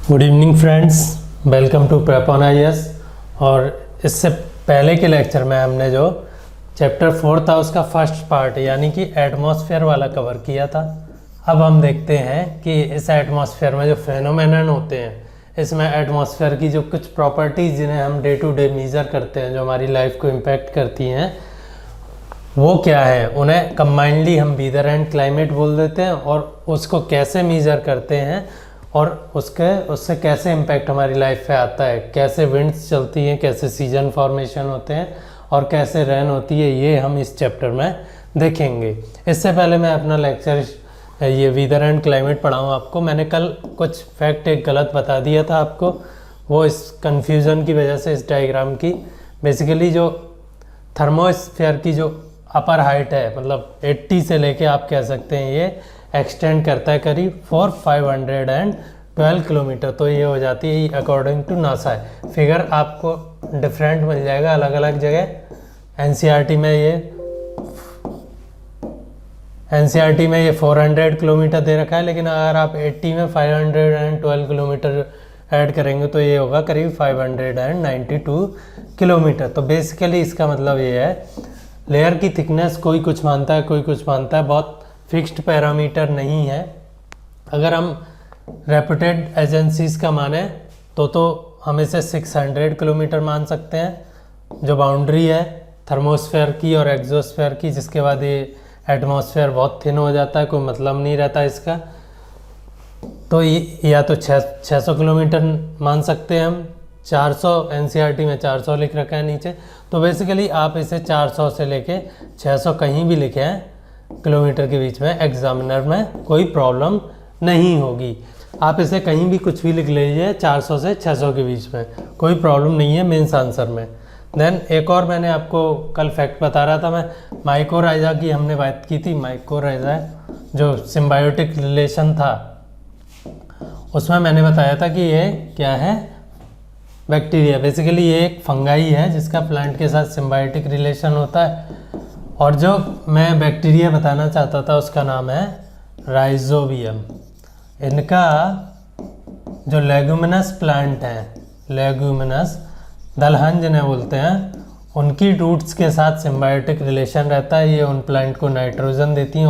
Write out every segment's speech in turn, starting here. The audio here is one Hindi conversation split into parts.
Good evening friends, welcome to prep on IAS. और इससे पहले के लेक्चर में हमने जो चैप्टर 4 था उसका फर्स्ट पार्ट यानी कि एटमॉस्फेयर वाला कवर किया था। अब हम देखते हैं कि इस एटमॉस्फेयर में जो फेनोमेनन होते हैं, इसमें एटमॉस्फेयर की जो कुछ प्रॉपर्टीज़ जिन्हें हम डे टू डे मेजर करते हैं, जो हमारी लाइफ को इम्पैक्ट करती हैं, वो क्या है। उन्हें कंबाइंडली हम वेदर एंड क्लाइमेट बोल देते हैं। और उसको कैसे मेजर करते हैं और उससे कैसे इम्पैक्ट हमारी लाइफ पे आता है, कैसे विंड्स चलती हैं, कैसे सीजन फॉर्मेशन होते हैं और कैसे रेन होती है, ये हम इस चैप्टर में देखेंगे। इससे पहले मैं अपना लेक्चर ये वेदर एंड क्लाइमेट पढ़ाऊँ आपको। मैंने कल कुछ फैक्ट एक गलत बता दिया था आपको, वो इस कन्फ्यूज़न की वजह से, इस डायग्राम की। बेसिकली जो थर्मोस्फेयर की जो अपर हाइट है, मतलब 80 से लेके आप कह सकते हैं ये एक्सटेंड करता है करीब 512 किलोमीटर। तो ये हो जाती है अकॉर्डिंग टू नासा है। फिगर आपको डिफरेंट मिल जाएगा अलग अलग जगह। एनसीईआरटी में ये 400 किलोमीटर दे रखा है, लेकिन अगर आप 80 में 512 किलोमीटर ऐड करेंगे तो ये होगा करीब 592 किलोमीटर। तो बेसिकली इसका मतलब ये है, लेयर की थिकनेस कोई कुछ मानता है, कोई कुछ मानता है, बहुत फिक्स्ड पैरामीटर नहीं है। अगर हम रेपुटेड एजेंसीज का माने तो हम इसे 600 किलोमीटर मान सकते हैं, जो बाउंड्री है थर्मोस्फेयर की और एक्सोस्फेयर की, जिसके बाद ये एटमॉस्फेयर बहुत थिन हो जाता है, कोई मतलब नहीं रहता इसका। तो या तो 600 किलोमीटर मान सकते हैं हम। 400 एनसीईआरटी में 400 लिख रखा है नीचे। तो बेसिकली आप इसे 400 से लेके 600 कहीं भी लिखे हैं किलोमीटर के बीच में, एग्जामिनर में कोई प्रॉब्लम नहीं होगी। आप इसे कहीं भी कुछ भी लिख लीजिए 400 से 600 के बीच में, कोई प्रॉब्लम नहीं है मेंस आंसर में। देन एक और मैंने आपको कल फैक्ट बता रहा था मैं, माइकोराइजा की हमने बात की थी। माइकोराइजा जो सिम्बायोटिक रिलेशन था, उसमें मैंने बताया था कि ये क्या है, बैक्टीरिया। बेसिकली ये एक फंगाई है जिसका प्लांट के साथ सिम्बायोटिक रिलेशन होता है। और जो मैं बैक्टीरिया बताना चाहता था उसका नाम है राइजोबियम। इनका जो लेगुमिनस प्लांट हैं, लेगुमिनस दलहन जिन्हें बोलते हैं, उनकी रूट्स के साथ सिम्बायोटिक रिलेशन रहता है। ये उन प्लांट को नाइट्रोजन देती हैं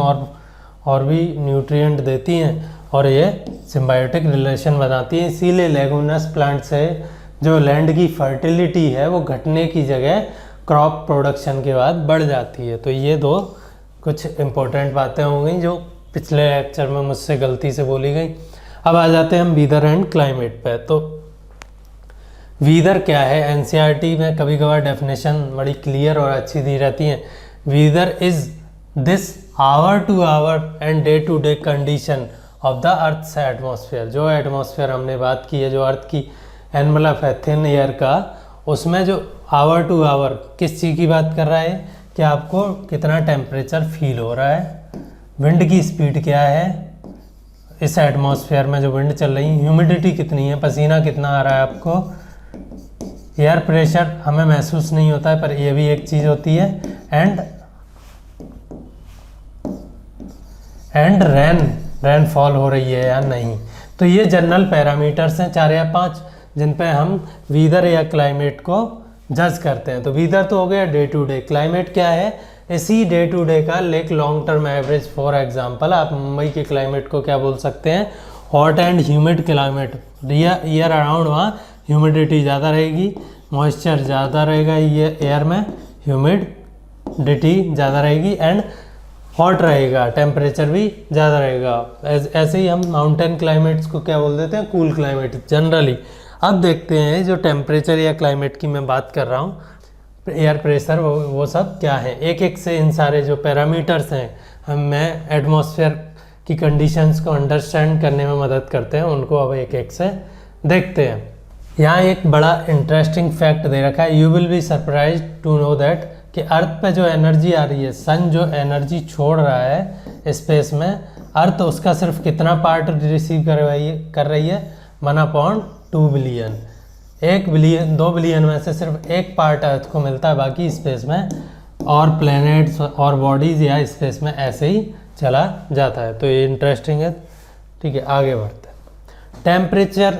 और भी न्यूट्रिएंट देती हैं, और ये सिम्बायोटिक रिलेशन बनाती हैं। इसीलिए लेगुमिनस प्लांट से जो लैंड की फर्टिलिटी है वो घटने की जगह क्रॉप प्रोडक्शन के बाद बढ़ जाती है। तो ये दो कुछ इम्पोर्टेंट बातें हो गई जो पिछले लेक्चर में मुझसे गलती से बोली गई। अब आ जाते हैं हम वेदर एंड क्लाइमेट पे। तो वेदर क्या है, एनसीईआरटी में कभी कभार डेफिनेशन बड़ी क्लियर और अच्छी दी रहती है। Weather is this hour to hour and day to day condition of the earth atmosphere. जो एटमॉस्फेयर हमने बात की है, जो अर्थ की एनवलप है थिन एयर का, उसमें जो आवर टू आवर किस चीज़ की बात कर रहा है कि आपको कितना टेम्परेचर फील हो रहा है, विंड की स्पीड क्या है, इस एटमॉस्फेयर में जो विंड चल रही है, ह्यूमिडिटी कितनी है, पसीना कितना आ रहा है आपको, एयर प्रेशर हमें महसूस नहीं होता है पर यह भी एक चीज़ होती है, एंड रेनफॉल हो रही है या नहीं। तो ये जनरल पैरामीटर्स हैं 4 या 5 जिन पे हम वेदर या क्लाइमेट को जज करते हैं। तो वेदर तो हो गया डे टू डे। क्लाइमेट क्या है, इसी डे टू डे का एक long term average. For example आप मुंबई के क्लाइमेट को क्या बोल सकते हैं, hot and humid climate. Year around वहाँ ह्यूमिडिटी ज़्यादा रहेगी, मॉइस्चर ज़्यादा रहेगा ये एयर में, ह्यूमिडिटी ज़्यादा रहेगी, एंड हॉट रहेगा, टेम्परेचर भी ज़्यादा रहेगा। ऐसे ही हम माउंटेन क्लाइमेट्स को क्या बोल देते हैं, कूल क्लाइमेट जनरली। अब देखते हैं जो टेम्परेचर या क्लाइमेट की मैं बात कर रहा हूँ, एयर प्रेशर, वो सब क्या है। एक एक से इन सारे जो पैरामीटर्स हैं हमें एटमॉस्फेयर की कंडीशंस को अंडरस्टैंड करने में मदद करते हैं। उनको अब एक एक से देखते हैं। यहाँ एक बड़ा इंटरेस्टिंग फैक्ट दे रखा है, you will be surprised to know that कि अर्थ पे जो एनर्जी आ रही है, सन जो एनर्जी छोड़ रहा है स्पेस में, अर्थ उसका सिर्फ कितना पार्ट रिसीव कर रही है, 1/2 बिलियन। 1 बिलियन 2 बिलियन में से सिर्फ 1 पार्ट अर्थ को मिलता है, बाकी स्पेस में और प्लैनेट्स और बॉडीज़ या स्पेस में ऐसे ही चला जाता है। तो ये इंटरेस्टिंग है। ठीक है, आगे बढ़ते हैं। टेम्परेचर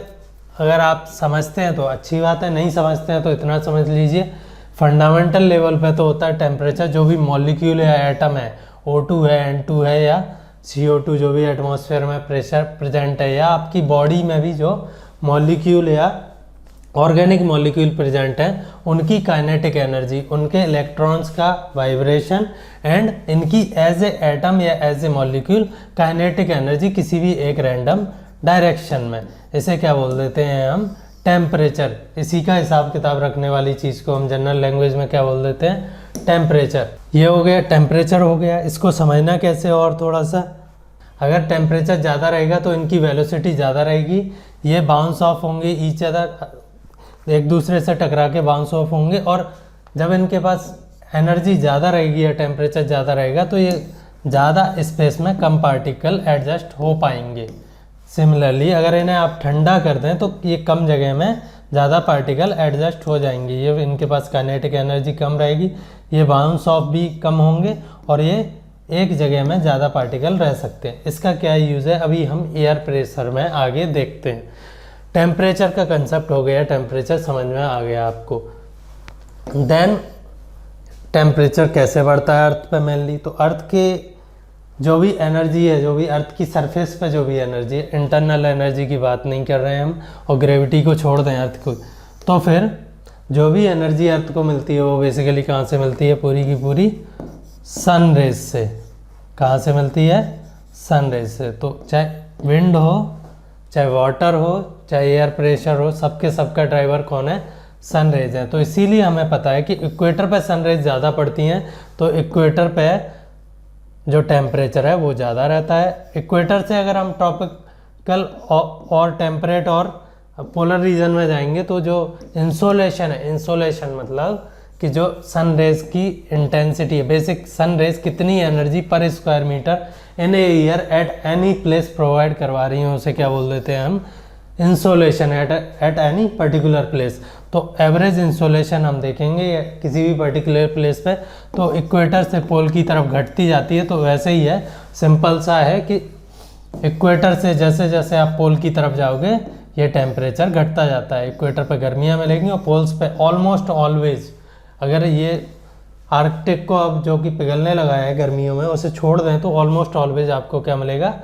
अगर आप समझते हैं तो अच्छी बात है, नहीं समझते हैं तो इतना समझ लीजिए फंडामेंटल लेवल पे तो होता है टेम्परेचर, जो भी मॉलिक्यूल या एटम है, O2 है, N2 है या CO2 जो भी एटमॉस्फेयर में प्रेशर प्रेजेंट है, या आपकी बॉडी में भी जो मॉलिक्यूल या ऑर्गेनिक मॉलिक्यूल प्रेजेंट है, उनकी काइनेटिक एनर्जी, उनके इलेक्ट्रॉन्स का वाइब्रेशन एंड इनकी एज ए एटम या as a molecule kinetic energy किसी भी एक रैंडम डायरेक्शन में, इसे क्या बोल देते हैं हम, टेम्परेचर। इसी का हिसाब किताब रखने वाली चीज़ को हम जनरल लैंग्वेज में क्या बोल देते हैं, टेम्परेचर। ये हो गया टेम्परेचर हो गया। इसको समझना कैसे और थोड़ा सा, अगर टेम्परेचर ज़्यादा रहेगा तो इनकी वेलोसिटी ज़्यादा रहेगी, ये बाउंस ऑफ होंगे ईच अदर, एक दूसरे से टकरा के बाउंस ऑफ होंगे, और जब इनके पास एनर्जी ज़्यादा रहेगी या टेम्परेचर ज़्यादा रहेगा तो ये ज़्यादा स्पेस में कम पार्टिकल एडजस्ट हो पाएंगे। सिमिलरली अगर इन्हें आप ठंडा कर दें तो ये कम जगह में ज़्यादा पार्टिकल एडजस्ट हो जाएंगे, ये इनके पास काइनेटिक एनर्जी कम रहेगी, ये बाउंस ऑफ भी कम होंगे और ये एक जगह में ज़्यादा पार्टिकल रह सकते हैं। इसका क्या यूज़ है अभी हम एयर प्रेशर में आगे देखते हैं। टेम्परेचर का कंसेप्ट हो गया, टेम्परेचर समझ में आ गया आपको। देन टेम्परेचर कैसे बढ़ता है अर्थ पे मेनली, तो अर्थ के जो भी एनर्जी है, जो भी अर्थ की सरफेस पे जो भी एनर्जी है, इंटरनल एनर्जी की बात नहीं कर रहे हैं हम, और ग्रेविटी को छोड़ दें अर्थ को, तो फिर जो भी एनर्जी अर्थ को मिलती है वो बेसिकली कहाँ से मिलती है, पूरी की पूरी सन रेज से। कहाँ से मिलती है, सन रेज से। तो चाहे विंड हो, चाहे वाटर हो, चाहे एयर प्रेशर हो, सबके सबका ड्राइवर कौन है, सन रेज है। तो इसीलिए हमें पता है कि इक्वेटर पे सन रेज ज़्यादा पड़ती हैं, तो इक्वेटर पे जो टेम्परेचर है वो ज़्यादा रहता है। इक्वेटर से अगर हम ट्रॉपिकल और टेम्परेट और पोलर रीजन में जाएंगे तो जो इंसोलेशन है, इंसोलेशन मतलब कि जो सन रेज की इंटेंसिटी है, बेसिक सन रेज कितनी energy per square metre in a year at any place provide करवा रही हैं, उसे क्या बोल देते हैं हम, insolation at any particular place. तो एवरेज इंसोलेशन हम देखेंगे किसी भी पर्टिकुलर प्लेस पे तो इक्वेटर से पोल की तरफ घटती जाती है। तो वैसे ही है, सिंपल सा है कि इक्वेटर से जैसे जैसे आप पोल की तरफ जाओगे ये टेम्परेचर घटता जाता है। इक्वेटर पे गर्मियाँ मिलेंगी और पोल्स पे ऑलमोस्ट ऑलवेज, अगर ये आर्कटिक को अब जो कि पिघलने लगा है गर्मियों में उसे छोड़ दें तो ऑलमोस्ट ऑलवेज आपको क्या मिलेगा,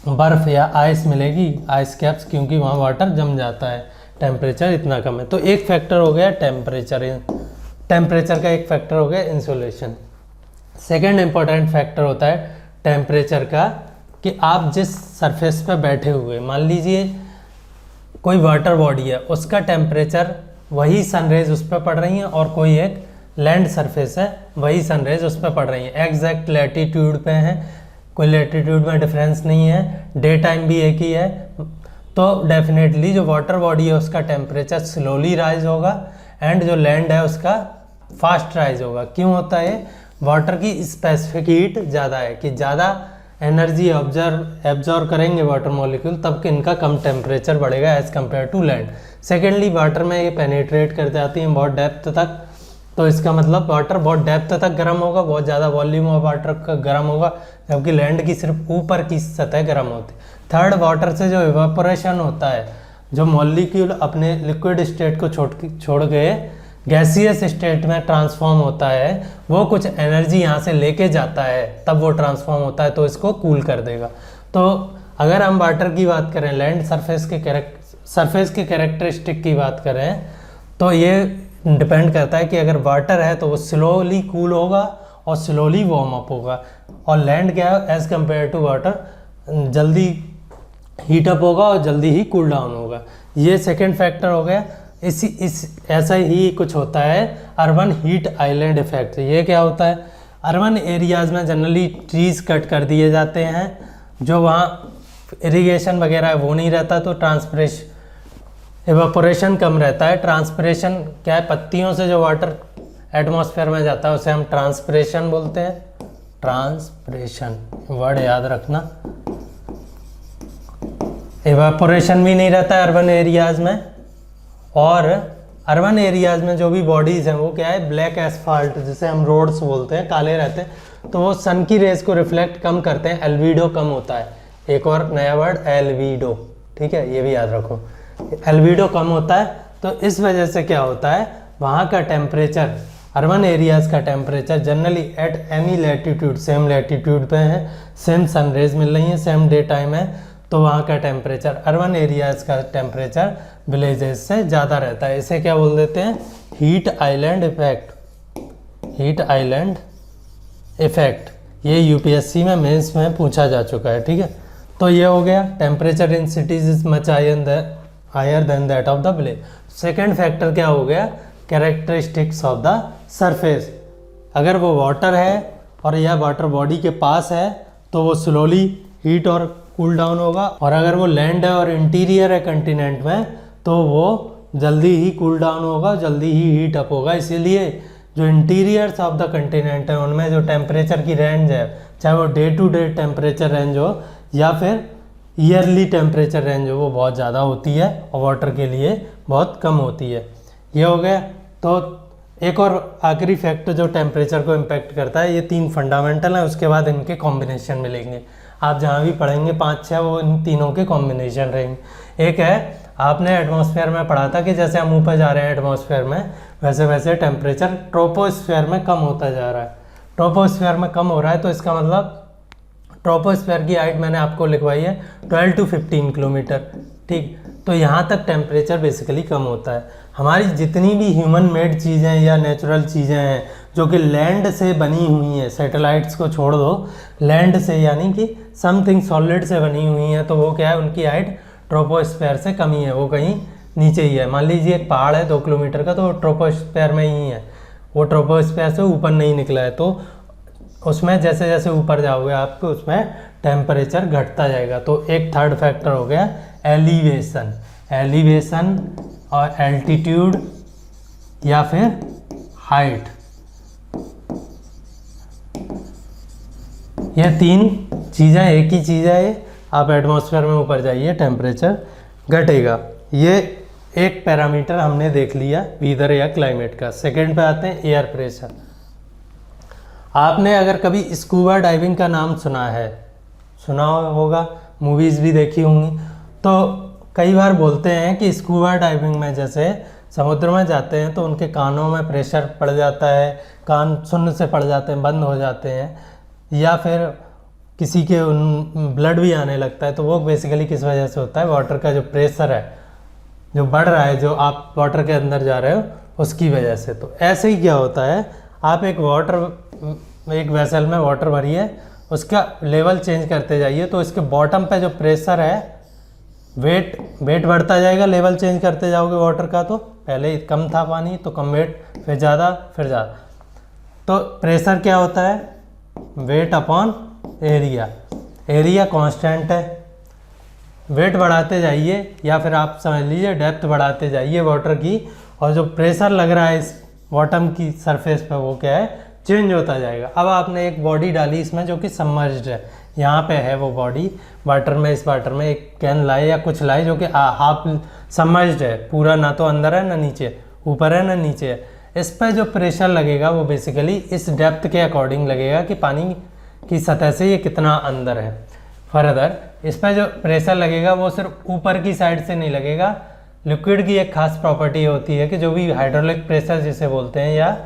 बर्फ़ या आइस मिलेगी, आइस कैप्स, क्योंकि वहाँ वाटर जम जाता है, टेम्परेचर इतना कम है। तो एक फैक्टर हो गया टेम्परेचर, टेम्परेचर का एक फैक्टर हो गया इंसोलेशन। सेकेंड इम्पॉर्टेंट फैक्टर होता है टेम्परेचर का कि आप जिस सरफेस पर बैठे हुए, मान लीजिए कोई वाटर बॉडी है, उसका टेम्परेचर वही सनरेज उस पर पड़ रही हैं, और कोई एक लैंड सरफेस है वही सनरेज उस पर पड़ रही हैं, एग्जैक्ट लैटीट्यूड पे हैं, कोई लैटीट्यूड में डिफरेंस नहीं है, डे टाइम भी एक ही है, तो डेफिनेटली जो वाटर बॉडी है उसका टेम्परेचर स्लोली राइज होगा एंड जो लैंड है उसका फास्ट राइज होगा। क्यों होता है, वाटर की स्पेसिफिक हीट ज़्यादा है, कि ज़्यादा एनर्जी एब्जॉर्व करेंगे वाटर मॉलिक्यूल, तब कि इनका कम टेम्परेचर बढ़ेगा as compare to land. Secondly water में ये पेनिट्रेट कर जाती हैं बहुत डेप्थ तक, तो इसका मतलब वाटर बहुत डेप्थ तक गर्म होगा, बहुत ज़्यादा वॉल्यूम ऑफ वाटर का गर्म होगा, जबकि लैंड की सिर्फ ऊपर की सतह गर्म होती है। थर्ड, वाटर से जो इवापोरेशन होता है, जो मॉलिक्यूल अपने लिक्विड स्टेट को छोड़ के गैसियस स्टेट में ट्रांसफॉर्म होता है, वो कुछ एनर्जी यहाँ से लेके जाता है, तब वो ट्रांसफॉर्म होता है, तो इसको कूल कर देगा। तो अगर हम वाटर की बात करें, लैंड सरफेस के कैरेक्टरिस्टिक की बात करें, तो ये डिपेंड करता है कि अगर वाटर है तो वो स्लोली कूल होगा और स्लोली वार्म अप होगा, और लैंड क्या है, एज़ कम्पेयर टू वाटर जल्दी हीटअप होगा और जल्दी ही कूल डाउन होगा। ये सेकेंड फैक्टर हो गया। ऐसा ही कुछ होता है अर्बन हीट आइलैंड इफेक्ट। ये क्या होता है, अर्बन एरियाज़ में जनरली ट्रीज़ कट कर दिए जाते हैं, जो वहाँ इरिगेशन वगैरह है वो नहीं रहता, तो एवापोरेशन कम रहता है। ट्रांसपिरेशन क्या है, पत्तियों से जो वाटर एटमॉस्फेयर में जाता है उसे हम ट्रांसपिरेशन बोलते हैं। ट्रांसपिरेशन वर्ड याद रखना। एवापोरेशन भी नहीं रहता है अर्बन एरियाज़ में, और अर्बन एरियाज़ में जो भी बॉडीज़ हैं वो क्या है, ब्लैक एसफाल्ट, जिसे हम रोड्स बोलते हैं, काले रहते हैं, तो वो सन की रेज को रिफ्लेक्ट कम करते हैं, एल्विडो कम होता है। एक और नया वर्ड एल्विडो, ठीक है, ये भी याद रखो। एल्बिडो कम होता है, तो इस वजह से क्या होता है, वहाँ का टेम्परेचर, अर्बन एरियाज़ का temperature generally at any latitude, same latitude पे है, सेम सनरेज मिल रही है, सेम डे टाइम है, तो वहाँ का टेम्परेचर, अर्बन एरियाज़ का टेम्परेचर विलेजेस से ज़्यादा रहता है। इसे क्या बोल देते हैं, heat island effect, heat island effect. ये यूपीएससी में मेंस में पूछा जा चुका है, ठीक है। तो ये हो गया, temperature in cities is much higher than that of the village. Second factor क्या हो गया, कैरेक्टरिस्टिक्स ऑफ द सरफेस। अगर वो वाटर है और या वाटर बॉडी के पास है तो वो स्लोली हीट और कूल डाउन होगा, और अगर वो लैंड है और इंटीरियर है कंटिनेंट में तो वो जल्दी ही कूल डाउन होगा, जल्दी ही हीट अप होगा। इसीलिए जो इंटीरियर्स ऑफ द कंटिनेंट है उनमें जो टेम्परेचर की रेंज है, चाहे वो day to day temperature range हो या फिर ईयरली टेम्परेचर रेंज हो, वो बहुत ज़्यादा होती है और वाटर के लिए बहुत कम होती है। ये हो गया। तो एक और आखिरी फैक्टर जो टेम्परेचर को इम्पेक्ट करता है, ये 3 फंडामेंटल हैं, उसके बाद इनके कॉम्बिनेशन मिलेंगे। आप जहाँ भी पढ़ेंगे 5-6 वो इन तीनों के कॉम्बिनेशन रहेंगे। एक है, आपने एटमॉस्फेयर में पढ़ा था कि जैसे हम ऊपर जा रहे हैं एटमॉस्फेयर में, वैसे वैसे टेम्परेचर ट्रोपोस्फेयर में कम होता जा रहा है। ट्रोपोस्फेयर में कम हो रहा है तो इसका मतलब ट्रोपोस्फेयर की हाइट मैंने आपको लिखवाई है 12 to 15 किलोमीटर, ठीक। तो यहाँ तक टेम्परेचर बेसिकली कम होता है। हमारी जितनी भी ह्यूमन मेड चीज़ें या नेचुरल चीज़ें हैं जो कि लैंड से बनी हुई हैं, सैटेलाइट्स को छोड़ दो, लैंड से यानी कि समथिंग सॉलिड से बनी हुई हैं, तो वो क्या है, उनकी हाइट ट्रोपोस्फेयर से कम ही है, वो कहीं नीचे ही है। मान लीजिए एक पहाड़ है 2 किलोमीटर का, तो वो ट्रोपोस्फेयर में ही है, वो ट्रोपोस्फेयर से ऊपर नहीं निकला है। तो उसमें जैसे जैसे ऊपर जाओगे आपको उसमें टेम्परेचर घटता जाएगा। तो एक थर्ड फैक्टर हो गया एलिवेशन, एलिवेशन और एल्टीट्यूड या फिर हाइट। ये 3 चीज़ें एक ही चीज़ है, आप एटमॉस्फेयर में ऊपर जाइए टेम्परेचर घटेगा। ये एक पैरामीटर हमने देख लिया वेदर या क्लाइमेट का। सेकंड पे आते हैं एयर प्रेशर। आपने अगर कभी स्कूबा डाइविंग का नाम सुना है, सुना होगा, मूवीज़ भी देखी होंगी, तो कई बार बोलते हैं कि स्कूबा डाइविंग में जैसे समुद्र में जाते हैं तो उनके कानों में प्रेशर पड़ जाता है, कान सुन्न से पड़ जाते हैं, बंद हो जाते हैं, या फिर किसी के ब्लड भी आने लगता है। तो वो बेसिकली किस वजह से होता है, वाटर का जो प्रेशर है जो बढ़ रहा है, जो आप वाटर के अंदर जा रहे हो उसकी वजह से। तो ऐसे ही क्या होता है, आप एक वेसल में वाटर भरिए, उसका लेवल चेंज करते जाइए, तो इसके बॉटम पे जो प्रेशर है, वेट बढ़ता जाएगा, लेवल चेंज करते जाओगे वाटर का। तो पहले कम था पानी तो कम वेट, फिर ज़्यादा, फिर ज़्यादा। तो प्रेशर क्या होता है, weight upon area, area constant है, वेट बढ़ाते जाइए या फिर आप समझ लीजिए डेप्थ बढ़ाते जाइए वाटर की, और जो प्रेशर लग रहा है इस बॉटम की सरफेस पे वो क्या है, चेंज होता जाएगा। अब आपने एक बॉडी डाली इसमें जो कि सबमर्ज्ड है, यहाँ पे है वो बॉडी वाटर में, इस वाटर में एक कैन लाए या कुछ लाए जो कि हाफ सबमर्ज्ड है, पूरा ना तो अंदर है ना नीचे, ऊपर है ना नीचे है। इस पर जो प्रेशर लगेगा वो बेसिकली इस डेप्थ के अकॉर्डिंग लगेगा कि पानी की सतह से ये कितना अंदर है। फर्दर इस पर जो प्रेशर लगेगा वो सिर्फ ऊपर की साइड से नहीं लगेगा। लिक्विड की एक खास प्रॉपर्टी होती है कि जो भी हाइड्रोलिक प्रेशर जिसे बोलते हैं, या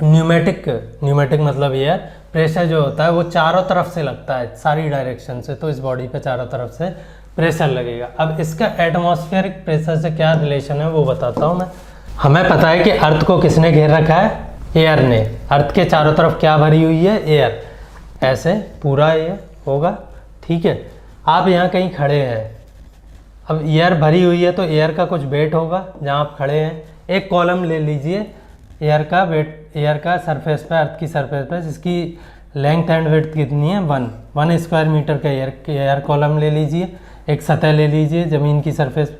न्यूमेटिक मतलब ये है, प्रेशर जो होता है वो चारों तरफ से लगता है, सारी डायरेक्शन से। तो इस बॉडी पे चारों तरफ से प्रेशर लगेगा। अब इसका एटमॉस्फेरिक प्रेशर से क्या रिलेशन है वो बताता हूँ मैं। हमें पता है कि अर्थ को किसने घेर रखा है, एयर ने। अर्थ के चारों तरफ क्या भरी हुई है, एयर, ऐसे पूरा एयर होगा, ठीक है। आप यहाँ कहीं खड़े हैं, अब एयर भरी हुई है तो एयर का कुछ वेट होगा जहाँ आप खड़े हैं। एक कॉलम ले लीजिए एयर का वेट, एयर का सरफेस पे, अर्थ की सरफेस पे, जिसकी लेंथ एंड विड्थ कितनी है, 1 स्क्वायर मीटर का एयर कॉलम ले लीजिए। एक सतह ले लीजिए ज़मीन की सरफेस,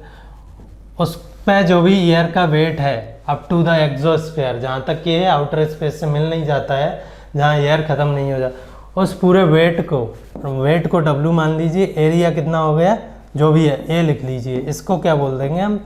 उस पे जो भी एयर का वेट है अप टू द एक्सोस्फीयर, जहाँ तक कि ये आउटर स्पेस से मिल नहीं जाता है, जहाँ एयर ख़त्म नहीं हो जाता, उस पूरे वेट को W मान लीजिए। एरिया कितना हो गया, जो भी है A लिख लीजिए। इसको क्या बोल देंगे हम,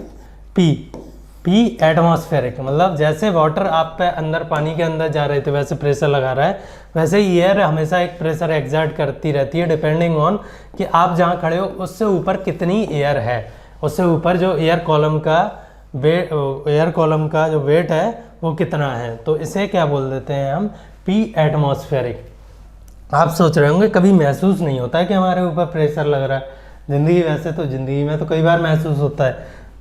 P एटमॉस्फेरिक। मतलब जैसे वाटर आप पे अंदर पानी के अंदर जा रहे थे वैसे प्रेशर लगा रहा है, वैसे ही एयर हमेशा एक प्रेशर एग्जर्ट करती रहती है डिपेंडिंग ऑन कि आप जहाँ खड़े हो उससे ऊपर कितनी एयर है। उससे ऊपर जो एयर कॉलम का जो वेट है वो कितना है, तो इसे क्या बोल देते हैं हम, पी एटमॉस्फेरिक। आप सोच रहे होंगे कभी महसूस नहीं होता है कि हमारे ऊपर प्रेशर लग रहा है, ज़िंदगी में तो कई बार महसूस होता है,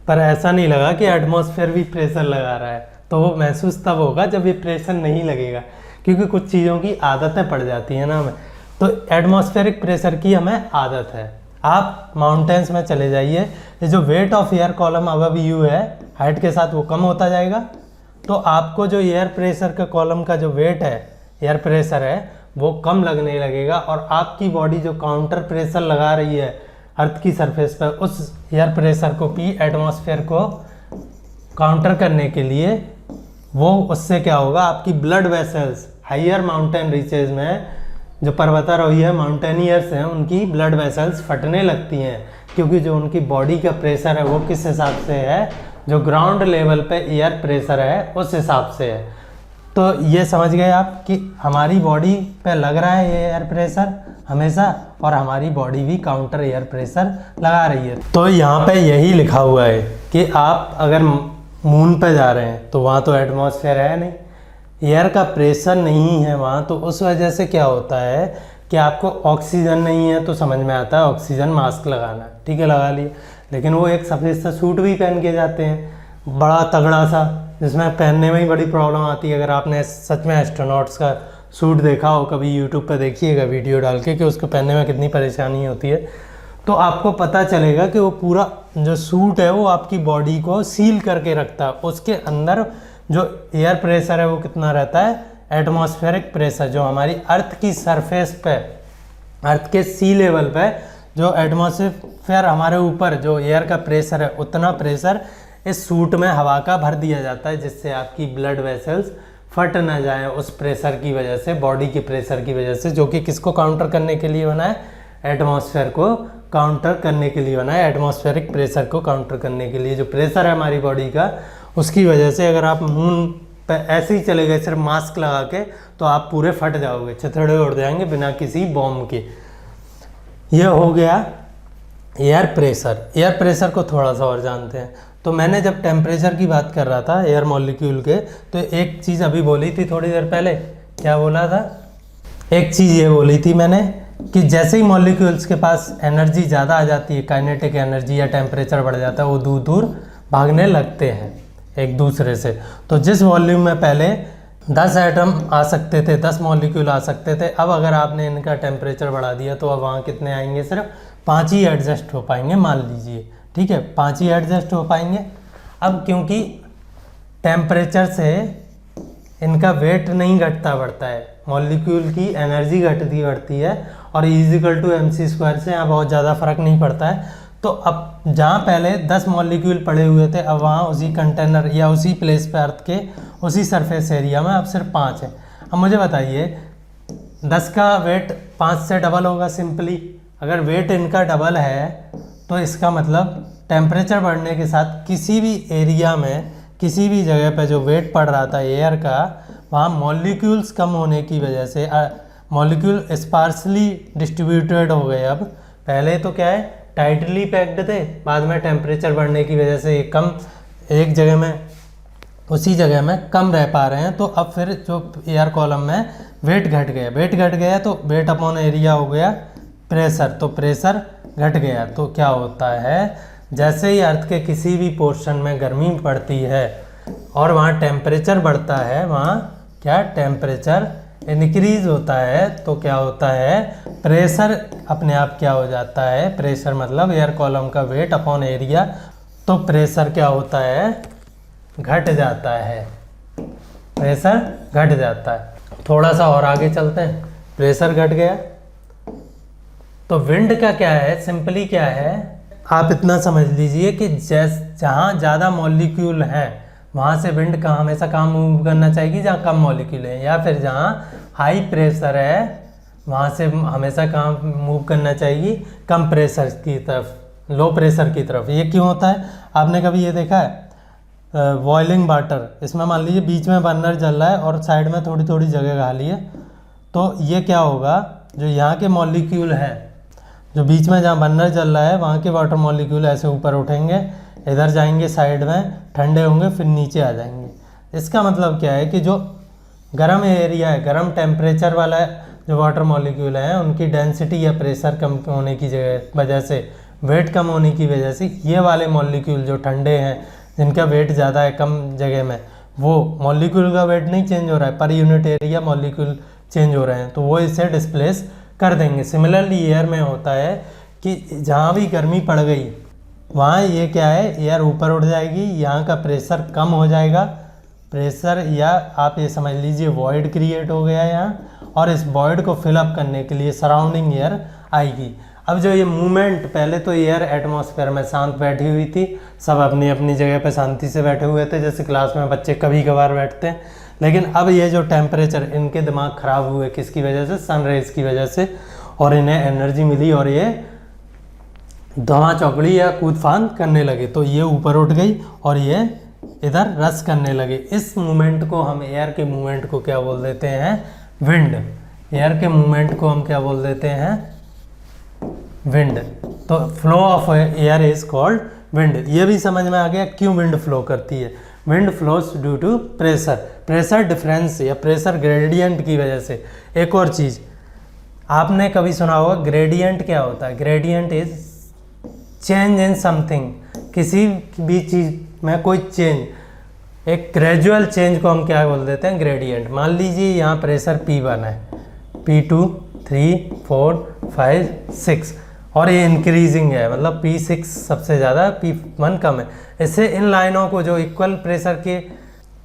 पर ऐसा नहीं लगा कि एटमॉस्फेयर भी प्रेशर लगा रहा है। तो वो महसूस तब होगा जब ये प्रेशर नहीं लगेगा, क्योंकि कुछ चीज़ों की आदतें पड़ जाती हैं ना हमें। तो एटमॉस्फेरिक प्रेशर की हमें आदत है। आप माउंटेन्स में चले जाइए, ये जो weight of air column above you है, हाइट के साथ वो कम होता जाएगा, तो आपको जो एयर प्रेशर का कॉलम का जो वेट है, एयर प्रेशर है, वो कम लगने लगेगा, और आपकी बॉडी जो काउंटर प्रेशर लगा रही है अर्थ की सरफेस पर, उस एयर प्रेशर को, पी एटमॉस्फेयर को काउंटर करने के लिए, वो उससे क्या होगा, आपकी blood vessels higher mountain reaches में, जो पर्वतारोही है, माउंटेनियर्स हैं, उनकी ब्लड वेसल्स फटने लगती हैं, क्योंकि जो उनकी बॉडी का प्रेशर है वो किस हिसाब से है, जो ग्राउंड लेवल पे एयर प्रेशर है उस हिसाब से है। तो ये समझ गए आप कि हमारी बॉडी पे लग रहा है ये एयर प्रेशर हमेशा, और हमारी बॉडी भी काउंटर एयर प्रेशर लगा रही है। तो यहाँ पे यही लिखा हुआ है कि आप अगर मून पे जा रहे हैं तो वहाँ तो एटमॉस्फेयर है नहीं, एयर का प्रेशर नहीं है वहाँ, तो उस वजह से क्या होता है कि आपको ऑक्सीजन नहीं है, तो समझ में आता है ऑक्सीजन मास्क लगाना, ठीक है, लगा लिए, लेकिन वो एक सफ़ेद सा सूट भी पहन के जाते हैं बड़ा तगड़ा सा, जिसमें पहनने में ही बड़ी प्रॉब्लम आती है। अगर आपने सच में एस्ट्रोनॉट्स का सूट देखा हो कभी, यूट्यूब पर देखिएगा वीडियो डाल के कि उसको पहनने में कितनी परेशानी होती है, तो आपको पता चलेगा कि वो पूरा जो सूट है वो आपकी बॉडी को सील करके रखता है। उसके अंदर जो एयर प्रेशर है वो कितना रहता है, एटमॉस्फेरिक प्रेशर, जो हमारी अर्थ की सरफेस पे, अर्थ के सी लेवल पे जो एटमॉस्फेयर हमारे ऊपर जो एयर का प्रेशर है, उतना प्रेशर इस सूट में हवा का भर दिया जाता है, जिससे आपकी ब्लड वेसल्स फट ना जाए उस प्रेशर की वजह से, बॉडी के प्रेशर की वजह से, जो कि किसको काउंटर करने के लिए बना है, एटमॉस्फेयर को काउंटर करने के लिए बना है, एटमॉस्फेरिक प्रेशर को काउंटर करने के लिए। जो प्रेशर है हमारी बॉडी का, उसकी वजह से अगर आप मून पे ऐसे ही चले गए सिर्फ मास्क लगा के, तो आप पूरे फट जाओगे, छितड़े उड़ जाएंगे बिना किसी बॉम्ब के। ये हो गया एयर प्रेशर। एयर प्रेशर को थोड़ा सा और जानते हैं। तो मैंने जब टेम्परेचर की बात कर रहा था एयर मॉलिक्यूल के, तो एक चीज़ अभी बोली थी थोड़ी देर पहले, क्या बोला था, एक चीज़ ये बोली थी मैंने कि जैसे ही मॉलिक्यूल्स के पास एनर्जी ज़्यादा आ जाती है, काइनेटिक एनर्जी, या टेम्परेचर बढ़ जाता है, वो दूर दूर भागने लगते हैं एक दूसरे से। तो जिस वॉल्यूम में पहले 10 एटम आ सकते थे, 10 मॉलिक्यूल आ सकते थे, अब अगर आपने इनका टेम्परेचर बढ़ा दिया तो अब वहाँ कितने आएंगे, सिर्फ 5 ही एडजस्ट हो पाएंगे, मान लीजिए, ठीक है, 5 ही एडजस्ट हो पाएंगे। अब क्योंकि टेम्परेचर से इनका वेट नहीं घटता बढ़ता है, मॉलिक्यूल की एनर्जी घटती बढ़ती है, और E=mc² से यहाँ बहुत ज़्यादा फर्क नहीं पड़ता है। तो अब जहाँ पहले 10 मॉलिक्यूल पड़े हुए थे, अब वहाँ उसी कंटेनर या उसी प्लेस पे अर्थ के उसी सरफेस एरिया में अब सिर्फ 5 है। अब मुझे बताइए 10 का वेट 5 से डबल होगा सिंपली। अगर वेट इनका डबल है तो इसका मतलब टेम्परेचर बढ़ने के साथ किसी भी एरिया में, किसी भी जगह पे जो वेट पड़ रहा था एयर का, वहाँ मॉलिक्यूल्स कम होने की वजह से मॉलिक्यूल स्पार्सली डिस्ट्रीब्यूटेड हो गए। अब पहले तो क्या है, टाइटली पैक्ड थे, बाद में टेम्परेचर बढ़ने की वजह से कम, एक जगह में, उसी जगह में कम रह पा रहे हैं। तो अब फिर जो एयर कॉलम में वेट घट गया, वेट घट गया तो वेट अपॉन एरिया हो गया प्रेशर, तो प्रेशर घट गया। तो क्या होता है, जैसे ही अर्थ के किसी भी पोर्शन में गर्मी पड़ती है और वहाँ टेम्परेचर बढ़ता है, वहाँ क्या टेम्परेचर इंक्रीज होता है, तो क्या होता है, प्रेशर अपने आप क्या हो जाता है, प्रेशर मतलब एयर कॉलम का वेट अपॉन एरिया, तो प्रेशर क्या होता है, घट जाता है, प्रेशर घट जाता है। थोड़ा सा और आगे चलते हैं, प्रेशर घट गया तो विंड का क्या है, सिंपली क्या है, आप इतना समझ लीजिए कि जहाँ ज़्यादा मॉलिक्यूल हैं वहाँ से विंड का हमेशा काम मूव करना चाहिए जहाँ कम मॉलिक्यूल है, या फिर जहाँ हाई प्रेशर है वहाँ से हमेशा काम मूव करना चाहिए कम प्रेशर की तरफ, लो प्रेशर की तरफ। ये क्यों होता है, आपने कभी ये देखा है, बॉइलिंग वाटर, इसमें मान लीजिए बीच में बर्नर जल रहा है और साइड में थोड़ी थोड़ी जगह खाली है, तो ये क्या होगा, जो यहाँ के मॉलिक्यूल हैं, जो बीच में जहाँ बर्नर चल रहा है वहाँ के वाटर मॉलिक्यूल ऐसे ऊपर उठेंगे, इधर जाएंगे साइड में, ठंडे होंगे, फिर नीचे आ जाएंगे। इसका मतलब क्या है कि जो गर्म एरिया है, गर्म टेम्परेचर वाला जो वाटर मॉलिक्यूल है, उनकी डेंसिटी या प्रेशर कम होने की वजह से, वेट कम होने की वजह से, ये वाले मॉलिक्यूल जो ठंडे हैं, जिनका वेट ज़्यादा है कम जगह में, वो मॉलिक्यूल का वेट नहीं चेंज हो रहा है, per unit area molecule change हो रहे हैं, तो वो इसे डिस्प्लेस कर देंगे। सिमिलरली एयर में होता है कि जहाँ भी गर्मी पड़ गई वहाँ ये क्या है, एयर ऊपर उठ जाएगी, यहाँ का प्रेशर कम हो जाएगा, प्रेशर या आप ये समझ लीजिए वॉइड क्रिएट हो गया यहाँ, और इस वॉइड को फिलअप करने के लिए सराउंडिंग एयर आएगी। अब जो ये मूवमेंट, पहले तो एयर एटमॉस्फेयर में शांत बैठी हुई थी, सब अपनी अपनी जगह पे शांति से बैठे हुए थे, जैसे क्लास में बच्चे कभी कभार बैठते हैं। लेकिन अब ये जो टेम्परेचर, इनके दिमाग ख़राब हुए किसकी वजह से, सनरेज की वजह से, और इन्हें एनर्जी मिली और ये धुआं चौकड़ी या कूद फांद करने लगे, तो ये ऊपर उठ गई और ये इधर रस करने लगे। इस मूवमेंट को हम, एयर के मूवमेंट को क्या बोल देते हैं, विंड। एयर के मूवमेंट को हम क्या बोल देते हैं, विंड। तो flow of air is called wind. ये भी समझ में आ गया क्यों विंड फ्लो करती है। Wind flows due to pressure, pressure difference या प्रेशर ग्रेडियंट की वजह से। एक और चीज़ आपने कभी सुना होगा, ग्रेडियंट क्या होता है, gradient is change in something, किसी भी चीज़ में कोई चेंज, एक ग्रेजुअल चेंज को हम क्या बोल देते हैं, ग्रेडियंट। मान लीजिए यहाँ प्रेशर P1 है, P2, 3, 4, 5, 6 और ये इंक्रीजिंग है, मतलब P6 सबसे ज़्यादा, P1 कम है। इससे इन लाइनों को जो इक्वल प्रेशर के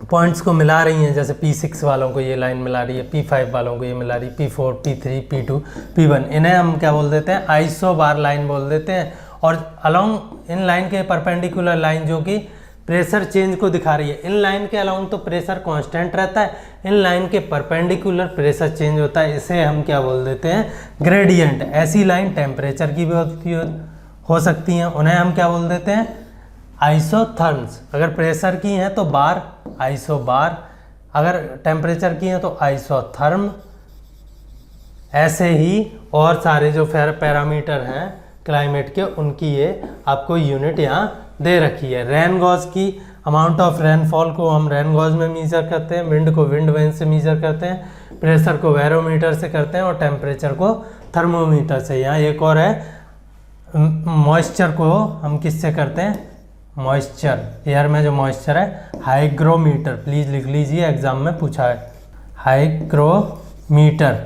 पॉइंट्स को मिला रही हैं, जैसे P6 वालों को ये लाइन मिला रही है, P5 वालों को ये मिला रही है, P4, P3, P2, P1, इन्हें हम क्या बोल देते हैं, आइसो बार लाइन बोल देते हैं। और अलोंग इन लाइन के परपेंडिकुलर लाइन जो कि प्रेशर चेंज को दिखा रही है, इन लाइन के अलोंग तो प्रेशर कांस्टेंट रहता है, इन लाइन के परपेंडिकुलर प्रेशर चेंज होता है, इसे हम क्या बोल देते हैं, ग्रेडियंट। ऐसी लाइन टेम्परेचर की भी हो सकती हैं, उन्हें हम क्या बोल देते हैं, आइसोथर्म्स। अगर प्रेशर की हैं तो बार, आइसो बार, अगर टेम्परेचर की हैं तो आइसोथर्म। ऐसे ही और सारे जो पैरामीटर हैं क्लाइमेट के, उनकी ये आपको यूनिट यहाँ दे रखी है। रेन गॉज की अमाउंट ऑफ रेनफॉल को हम रेन गॉज में मेजर करते हैं, विंड को विंड वेन से मेजर करते हैं, प्रेशर को बैरोमीटर से करते हैं और टेम्परेचर को थर्मोमीटर से। यहाँ एक और है, मॉइस्चर को हम किससे करते हैं, मॉइस्चर, एयर में जो मॉइस्चर है, हाइग्रोमीटर। प्लीज़ लिख लीजिए, एग्जाम में पूछा है, हाइग्रोमीटर।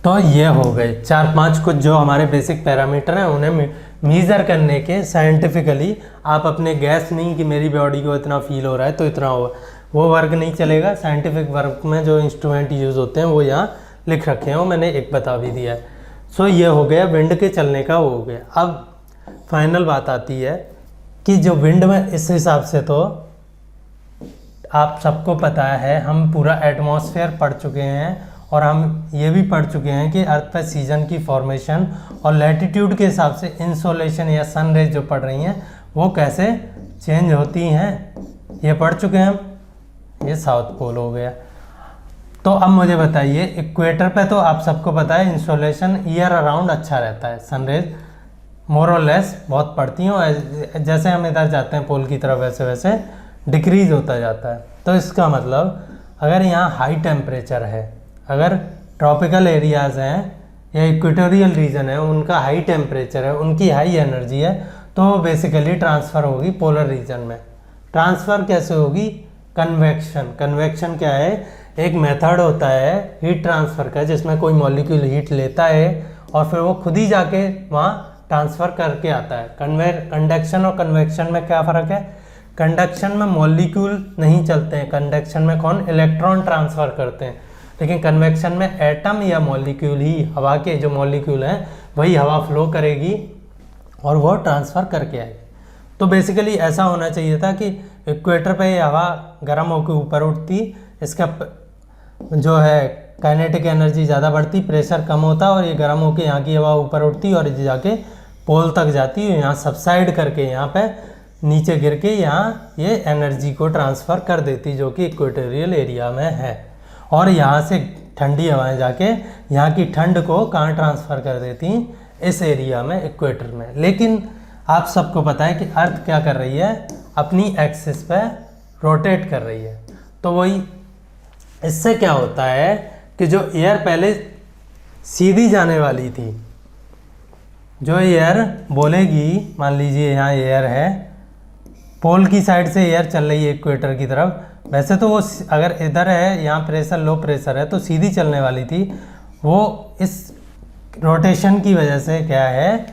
तो ये हो गए 4-5 कुछ जो हमारे बेसिक पैरामीटर हैं, उन्हें मेज़र करने के साइंटिफिकली। आप अपने गैस नहीं कि मेरी बॉडी को इतना फील हो रहा है तो इतना हो, वो वर्क नहीं चलेगा। साइंटिफिक वर्क में जो इंस्ट्रूमेंट यूज़ होते हैं वो यहाँ लिख रखे हैं, वो मैंने एक बता भी दिया है। सो ये हो गया विंड के चलने का, वो हो गया। अब फाइनल बात आती है कि जो विंड में, इस हिसाब से तो आप सबको पता है, हम पूरा एटमॉस्फेयर पढ़ चुके हैं और हम ये भी पढ़ चुके हैं कि अर्थ पर सीजन की फॉर्मेशन और लैटिट्यूड के हिसाब से इंसोलेशन या सन रेज जो पड़ रही हैं वो कैसे चेंज होती हैं, ये पढ़ चुके हैं हम। ये साउथ पोल हो गया। तो अब मुझे बताइए, इक्वेटर पे तो आप सबको पता है इंसोलेशन ईयर अराउंड अच्छा रहता है, सनरेज मोर और लेस बहुत पड़ती हैं, और जैसे हम इधर जाते हैं पोल की तरफ वैसे वैसे डिक्रीज होता जाता है। तो इसका मतलब अगर यहाँ हाई टेम्परेचर है, अगर ट्रॉपिकल एरियाज़ हैं या इक्वेटोरियल रीजन है, उनका हाई टेम्परेचर है, उनकी हाई एनर्जी है, तो बेसिकली ट्रांसफ़र होगी पोलर रीजन में। ट्रांसफ़र कैसे होगी, कन्वेक्शन। कन्वेक्शन क्या है, एक मेथड होता है हीट ट्रांसफ़र का, जिसमें कोई मॉलिक्यूल हीट लेता है और फिर वो खुद ही जाके वहाँ ट्रांसफ़र करके आता है। कंडक्शन और कन्वेक्शन में क्या फ़र्क है, कंडक्शन में मॉलिक्यूल नहीं चलते हैं, कंडक्शन में कौन, इलेक्ट्रॉन ट्रांसफ़र करते हैं, लेकिन कन्वेक्शन में एटम या मॉलिक्यूल ही, हवा के जो मॉलिक्यूल हैं वही हवा फ्लो करेगी और वो ट्रांसफ़र करके आएगी। तो बेसिकली ऐसा होना चाहिए था कि इक्वेटर पे ये हवा गर्म होकर ऊपर उठती, इसका जो है काइनेटिक एनर्जी ज़्यादा बढ़ती, प्रेशर कम होता और ये गर्म होकर यहाँ की हवा ऊपर उठती और ये जाके पोल तक जाती, यहाँ सबसाइड करके यहाँ पे नीचे गिर के यहाँ ये एनर्जी को ट्रांसफ़र कर देती, जो कि इक्वेटोरियल एरिया में है। और यहाँ से ठंडी हवाएं जाके यहाँ की ठंड को कहाँ ट्रांसफ़र कर देती, इस एरिया में, इक्वेटर में। लेकिन आप सबको पता है कि अर्थ क्या कर रही है, अपनी एक्सिस पे रोटेट कर रही है। तो वही इससे क्या होता है कि जो एयर पहले सीधी जाने वाली थी, जो एयर बोलेगी, मान लीजिए यहाँ एयर है, पोल की साइड से एयर चल रही है इक्वेटर की तरफ, वैसे तो वो अगर इधर है, यहाँ प्रेशर लो प्रेशर है, तो सीधी चलने वाली थी, वो इस रोटेशन की वजह से क्या है,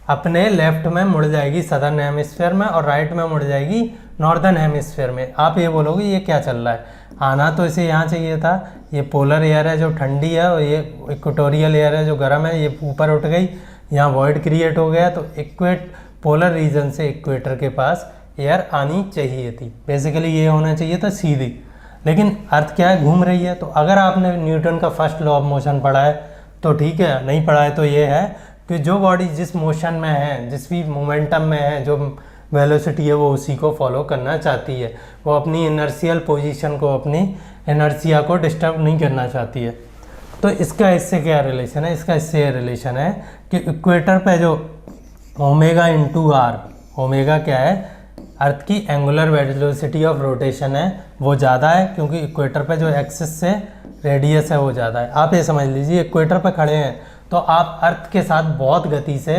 अपने लेफ्ट में मुड़ जाएगी सदर्न हेमिस्फीयर में, और राइट में मुड़ जाएगी नॉर्दर्न हेमिस्फीयर में। आप ये बोलोगे ये क्या चल रहा है, आना तो इसे यहाँ चाहिए था, ये पोलर एयर है जो ठंडी है, और ये इक्वेटोरियल एयर है जो गर्म है, ये ऊपर उठ गई, यहाँ वॉइड क्रिएट हो गया, तो पोलर रीजन से इक्वेटर के पास एयर आनी चाहिए थी। बेसिकली ये होना चाहिए था सीधी, लेकिन अर्थ क्या है, घूम रही है। तो अगर आपने न्यूटन का फर्स्ट लॉ ऑफ मोशन पढ़ा है तो ठीक है, नहीं पढ़ा है तो ये है कि जो बॉडी जिस मोशन में है, जिस भी मोमेंटम में है, जो वेलोसिटी है, वो उसी को फॉलो करना चाहती है। वो अपनी इनर्शियल पोजीशन को, अपनी इनर्शिया को डिस्टर्ब नहीं करना चाहती है। तो इसका इससे क्या रिलेशन है, इसका इससे ये रिलेशन है कि इक्वेटर पे जो ओमेगा इंटू आर, ओमेगा क्या है, अर्थ की एंगुलर वेलोसिटी ऑफ रोटेशन है, वो ज़्यादा है, क्योंकि इक्वेटर पे जो एक्सिस से रेडियस है वो ज़्यादा है। आप ये समझ लीजिए, इक्वेटर पे खड़े हैं तो आप अर्थ के साथ बहुत गति से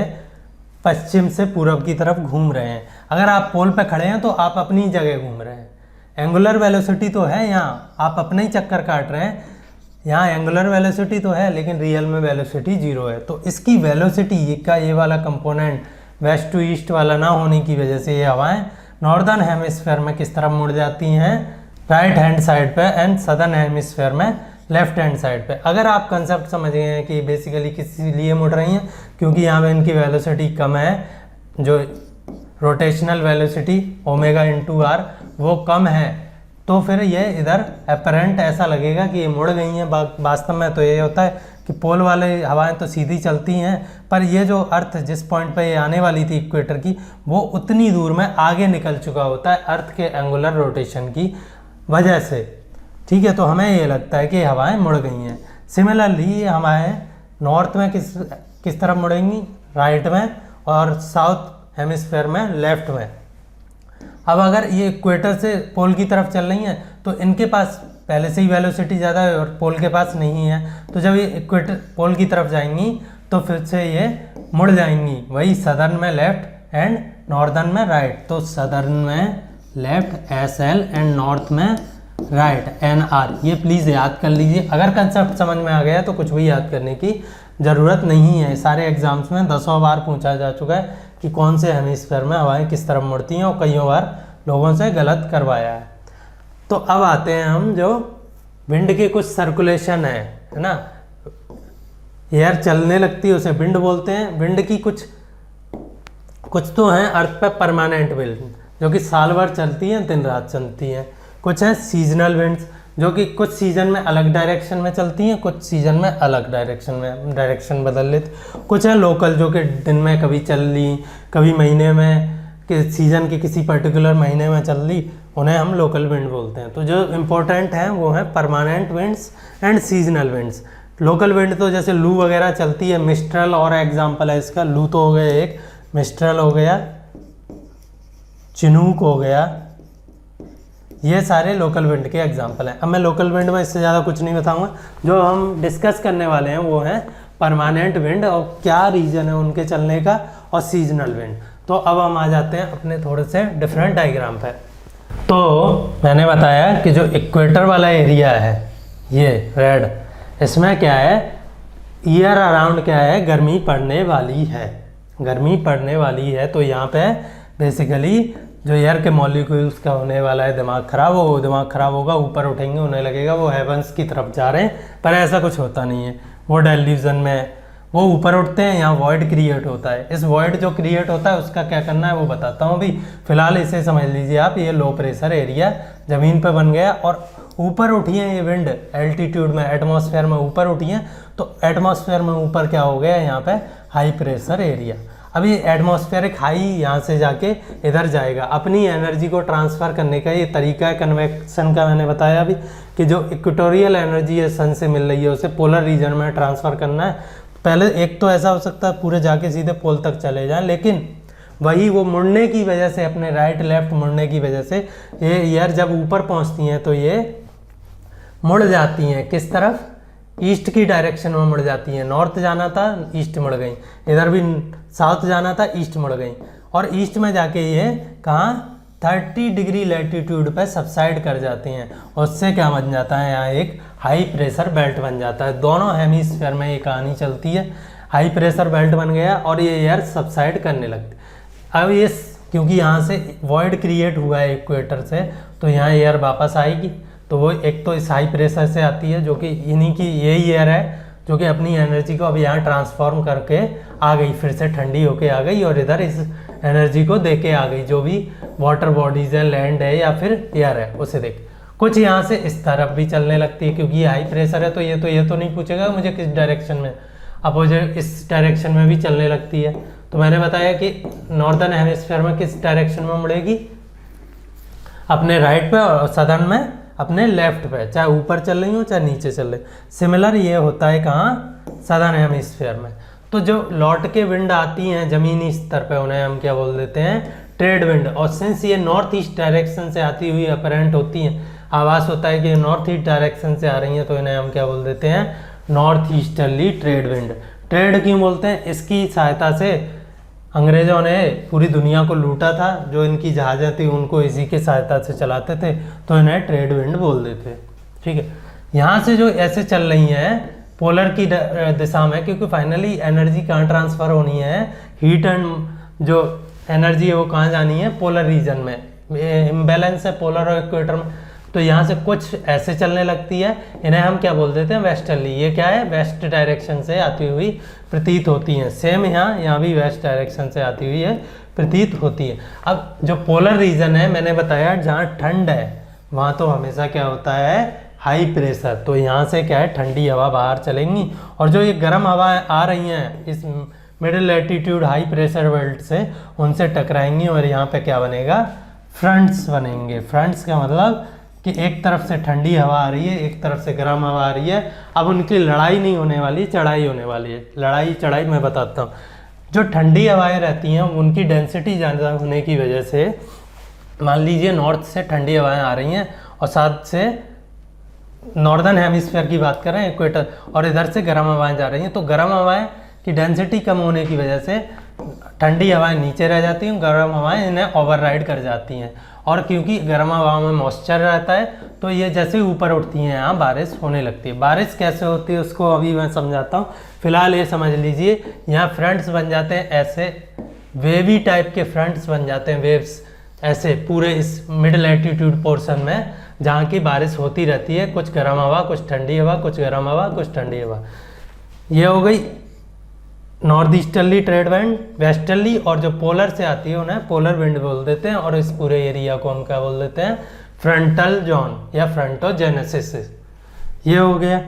पश्चिम से पूरब की तरफ घूम रहे हैं। अगर आप पोल पे खड़े हैं तो आप अपनी जगह घूम रहे हैं। एंगुलर वेलोसिटी तो है यहाँ, आप अपना ही चक्कर काट रहे हैं, यहाँ एंगुलर वेलोसिटी तो है, लेकिन रियल में वेलोसिटी 0 है। तो इसकी वेलोसिटी का ये वाला कंपोनेंट वेस्ट टू ईस्ट वाला ना होने की वजह से ये हवाएं नॉर्दर्न हेमिस्फीयर में किस तरफ मुड़ जाती हैं, राइट हैंड साइड पे, एंड सदर्न हेमिस्फीयर में लेफ्ट हैंड साइड पे। अगर आप कंसेप्ट समझ गए हैं कि बेसिकली किस लिए मुड़ रही हैं, क्योंकि यहाँ पे इनकी वेलोसिटी कम है, जो rotational velocity omega into r वो कम है, तो फिर ये इधर अपरेंट ऐसा लगेगा कि ये मुड़ गई हैं। वास्तव में तो ये होता है कि पोल वाले हवाएं तो सीधी चलती हैं, पर ये जो अर्थ जिस पॉइंट पे ये आने वाली थी इक्वेटर की, वो उतनी दूर में आगे निकल चुका होता है अर्थ के एंगुलर रोटेशन की वजह से। ठीक है, तो हमें ये लगता है कि हवाएं मुड़ गई हैं। सिमिलरली ये हवाएं नॉर्थ में किस तरफ मुड़ेंगी, राइट में, और साउथ हेमिस्फीयर में लेफ्ट में। अब अगर ये इक्वेटर से पोल की तरफ चल रही हैं तो इनके पास पहले से ही वेलोसिटी ज़्यादा है और पोल के पास नहीं है, तो जब ये इक्वेटर पोल की तरफ जाएंगी तो फिर से ये मुड़ जाएंगी, वही सदर्न में लेफ्ट एंड नॉर्दर्न में राइट। तो सदर्न में लेफ्ट SL एंड नॉर्थ में राइट NR। ये प्लीज़ याद कर लीजिए। अगर कंसेप्ट समझ में आ गया तो कुछ भी याद करने की ज़रूरत नहीं है। सारे एग्जाम्स में 10 बार पूछा जा चुका है कि कौन से हेमिस्फीयर में हवाएं किस तरफ मुड़ती हैं, और कईयों बार लोगों से गलत करवाया है। तो अब आते हैं हम जो विंड के कुछ सर्कुलेशन है ना, एयर चलने लगती है उसे विंड बोलते हैं। विंड की कुछ तो हैं अर्थ पे परमानेंट विंड जो कि साल भर चलती हैं, दिन रात चलती हैं। कुछ हैं सीजनल विंड्स जो कि कुछ सीजन में अलग डायरेक्शन में चलती हैं, कुछ सीजन में अलग डायरेक्शन बदल लेती। कुछ है लोकल जो कि दिन में कभी चल ली, कभी महीने में कि सीजन के किसी पर्टिकुलर महीने में चल ली, उन्हें हम लोकल विंड बोलते हैं। तो जो इम्पोर्टेंट हैं वो हैं permanent winds and seasonal winds. Local wind तो जैसे लू वगैरह चलती है, मिस्ट्रल और एग्जाम्पल है इसका। लू तो हो गया एक, मिस्ट्रल हो गया, चिनूक हो गया, ये सारे लोकल विंड के एग्जाम्पल हैं। अब मैं लोकल विंड में इससे ज़्यादा कुछ नहीं बताऊंगा। जो हम डिस्कस करने वाले हैं वो है परमानेंट विंड और क्या रीज़न है उनके चलने का, और सीजनल विंड। तो अब हम आ जाते हैं अपने थोड़े से डिफरेंट डायग्राम पे। तो मैंने बताया कि जो इक्वेटर वाला एरिया है ये रेड, इसमें क्या है, ईयर अराउंड क्या है, गर्मी पड़ने वाली है, गर्मी पड़ने वाली है। तो यहाँ पे बेसिकली जो एयर के मॉलिक्यूल्स का होने वाला है दिमाग खराब होगा, ऊपर उठेंगे, उन्हें लगेगा वो हेवंस की तरफ जा रहे हैं, पर ऐसा कुछ होता नहीं है। वो डेल्यूजन में वो ऊपर उठते हैं, यहाँ वॉइड क्रिएट होता है। इस वॉइड जो क्रिएट होता है उसका क्या करना है वो बताता हूँ अभी। फिलहाल इसे समझ लीजिए आप, ये लो प्रेशर एरिया ज़मीन पे बन गया और ऊपर उठी है ये विंड एल्टीट्यूड में, एटमॉस्फेयर में ऊपर उठी है। तो एटमॉस्फेयर में ऊपर क्या हो गया, यहाँ पे हाई प्रेशर एरिया। अभी एटमॉस्फेरिक हाई यहाँ से जाके इधर जाएगा, अपनी एनर्जी को ट्रांसफ़र करने का ये तरीका है कन्वेक्शन का। मैंने बताया अभी कि जो इक्वेटोरियल एनर्जी है सन से मिल रही है उसे पोलर रीजन में ट्रांसफ़र करना है। पहले एक तो ऐसा हो सकता है पूरे जाके सीधे पोल तक चले जाएं, लेकिन वही वो मुड़ने की वजह से, अपने राइट लेफ्ट मुड़ने की वजह से ये एयर जब ऊपर पहुंचती हैं तो ये मुड़ जाती हैं। किस तरफ? ईस्ट की डायरेक्शन में मुड़ जाती हैं। नॉर्थ जाना था, ईस्ट मुड़ गई। इधर भी साउथ जाना था, ईस्ट मुड़ गई। और ईस्ट में जाके ये कहाँ 30 डिग्री लैटिट्यूड पे सबसाइड कर जाती हैं। और उससे क्या बन जाता है, यहाँ एक हाई प्रेशर बेल्ट बन जाता है। दोनों हेमिस्फीयर में ये कहानी चलती है। हाई प्रेशर बेल्ट बन गया और ये एयर सबसाइड करने लगती। अब ये क्योंकि यहाँ से वॉइड क्रिएट हुआ है इक्वेटर से, तो यहाँ एयर वापस आएगी। तो वो एक तो इस हाई प्रेशर से आती है, जो कि इन्हीं की यही एयर है जो कि अपनी एनर्जी को अब यहाँ ट्रांसफॉर्म करके आ गई, फिर से ठंडी होके आ गई और इधर इस एनर्जी को दे के आ गई, जो भी वाटर बॉडीज़ है, लैंड है या फिर एयर है, उसे देख। कुछ यहाँ से इस तरफ भी चलने लगती है, क्योंकि हाई प्रेशर है तो ये तो नहीं पूछेगा मुझे किस डायरेक्शन में, अब मुझे इस डायरेक्शन में भी चलने लगती है। तो मैंने बताया कि नॉर्दर्न हेमिस्फीयर में किस डायरेक्शन में मुड़ेगी, अपने राइट पे, और सदर्न में अपने लेफ्ट पे, चाहे ऊपर चल रही हो चाहे नीचे चल रही। सिमिलर ये होता है कहाँ, सदर्न हेमिस्फीयर में। तो जो लौट के विंड आती हैं जमीनी स्तर पे, उन्हें हम क्या बोल देते हैं, ट्रेड विंड। और सिंस ये नॉर्थ ईस्ट डायरेक्शन से आती हुई अपरेंट होती हैं, आवाज़ होता है कि नॉर्थ ईस्ट डायरेक्शन से आ रही हैं, तो इन्हें हम क्या बोल देते हैं, north easterly trade wind. Trade क्यों बोलते हैं, इसकी सहायता से अंग्रेजों ने पूरी दुनिया को लूटा था। जो इनकी जहाज़ें थी उनको इसी की सहायता से चलाते थे, तो इन्हें ट्रेड विंड बोल देते। ठीक है, यहाँ से जो ऐसे चल रही हैं पोलर की दिशा में, क्योंकि फाइनली एनर्जी कहाँ ट्रांसफ़र होनी है, हीट एंड जो एनर्जी है वो कहाँ जानी है, पोलर रीजन में। इम्बैलेंस है पोलर और इक्वेटर में, तो यहाँ से कुछ ऐसे चलने लगती है, इन्हें हम क्या बोल देते हैं, वेस्टर्ली। ये क्या है, वेस्ट डायरेक्शन से आती हुई प्रतीत होती हैं। सेम यहाँ भी वेस्ट डायरेक्शन से आती हुई है प्रतीत होती है। अब जो पोलर रीजन है, मैंने बताया जहाँ ठंड है वहाँ तो हमेशा क्या होता है, हाई प्रेशर। तो यहाँ से क्या है, ठंडी हवा बाहर चलेंगी, और जो ये गर्म हवा आ रही हैं इस middle latitude high pressure belt से, उनसे टकराएंगी और यहाँ पे क्या बनेगा, फ्रंट्स बनेंगे। फ्रंट्स का मतलब कि एक तरफ से ठंडी हवा आ रही है, एक तरफ से गर्म हवा आ रही है। अब उनकी लड़ाई नहीं होने वाली, चढ़ाई होने वाली है। लड़ाई चढ़ाई मैं बताता हूँ। जो ठंडी हवाएं रहती हैं उनकी डेंसिटी ज़्यादा होने की वजह से, मान लीजिए नॉर्थ से ठंडी हवाएं आ रही हैं और साथ से नॉर्दर्न हेमिस्फीयर की बात करें, इक्वेटर, और इधर से गर्म हवाएं जा रही हैं, तो गर्म हवाएं की डेंसिटी कम होने की वजह से ठंडी हवाएं नीचे रह जाती हैं, गर्म हवाएं इन्हें ओवरराइड कर जाती हैं। और क्योंकि गर्म हवाओं में मॉइस्चर रहता है, तो ये जैसे ऊपर उठती हैं यहाँ बारिश होने लगती है। बारिश कैसे होती है उसको अभी मैं समझाता हूँ। फिलहाल ये समझ लीजिए, यहाँ फ्रंट्स बन जाते हैं, ऐसे वेवी टाइप के फ्रंट्स बन जाते हैं, वेव्स ऐसे पूरे इस मिड लैटिट्यूड पोर्शन में, जहाँ की बारिश होती रहती है। कुछ गर्म हवा, कुछ ठंडी हवा, कुछ गर्म हवा, कुछ ठंडी हवा। ये हो गई north easterly trade wind, westerly, और जो पोलर से आती है उन्हें पोलर विंड बोल देते हैं। और इस पूरे एरिया को हम क्या बोल देते हैं, फ्रंटल जोन या फ्रंटोजेनेसिस। ये हो गया,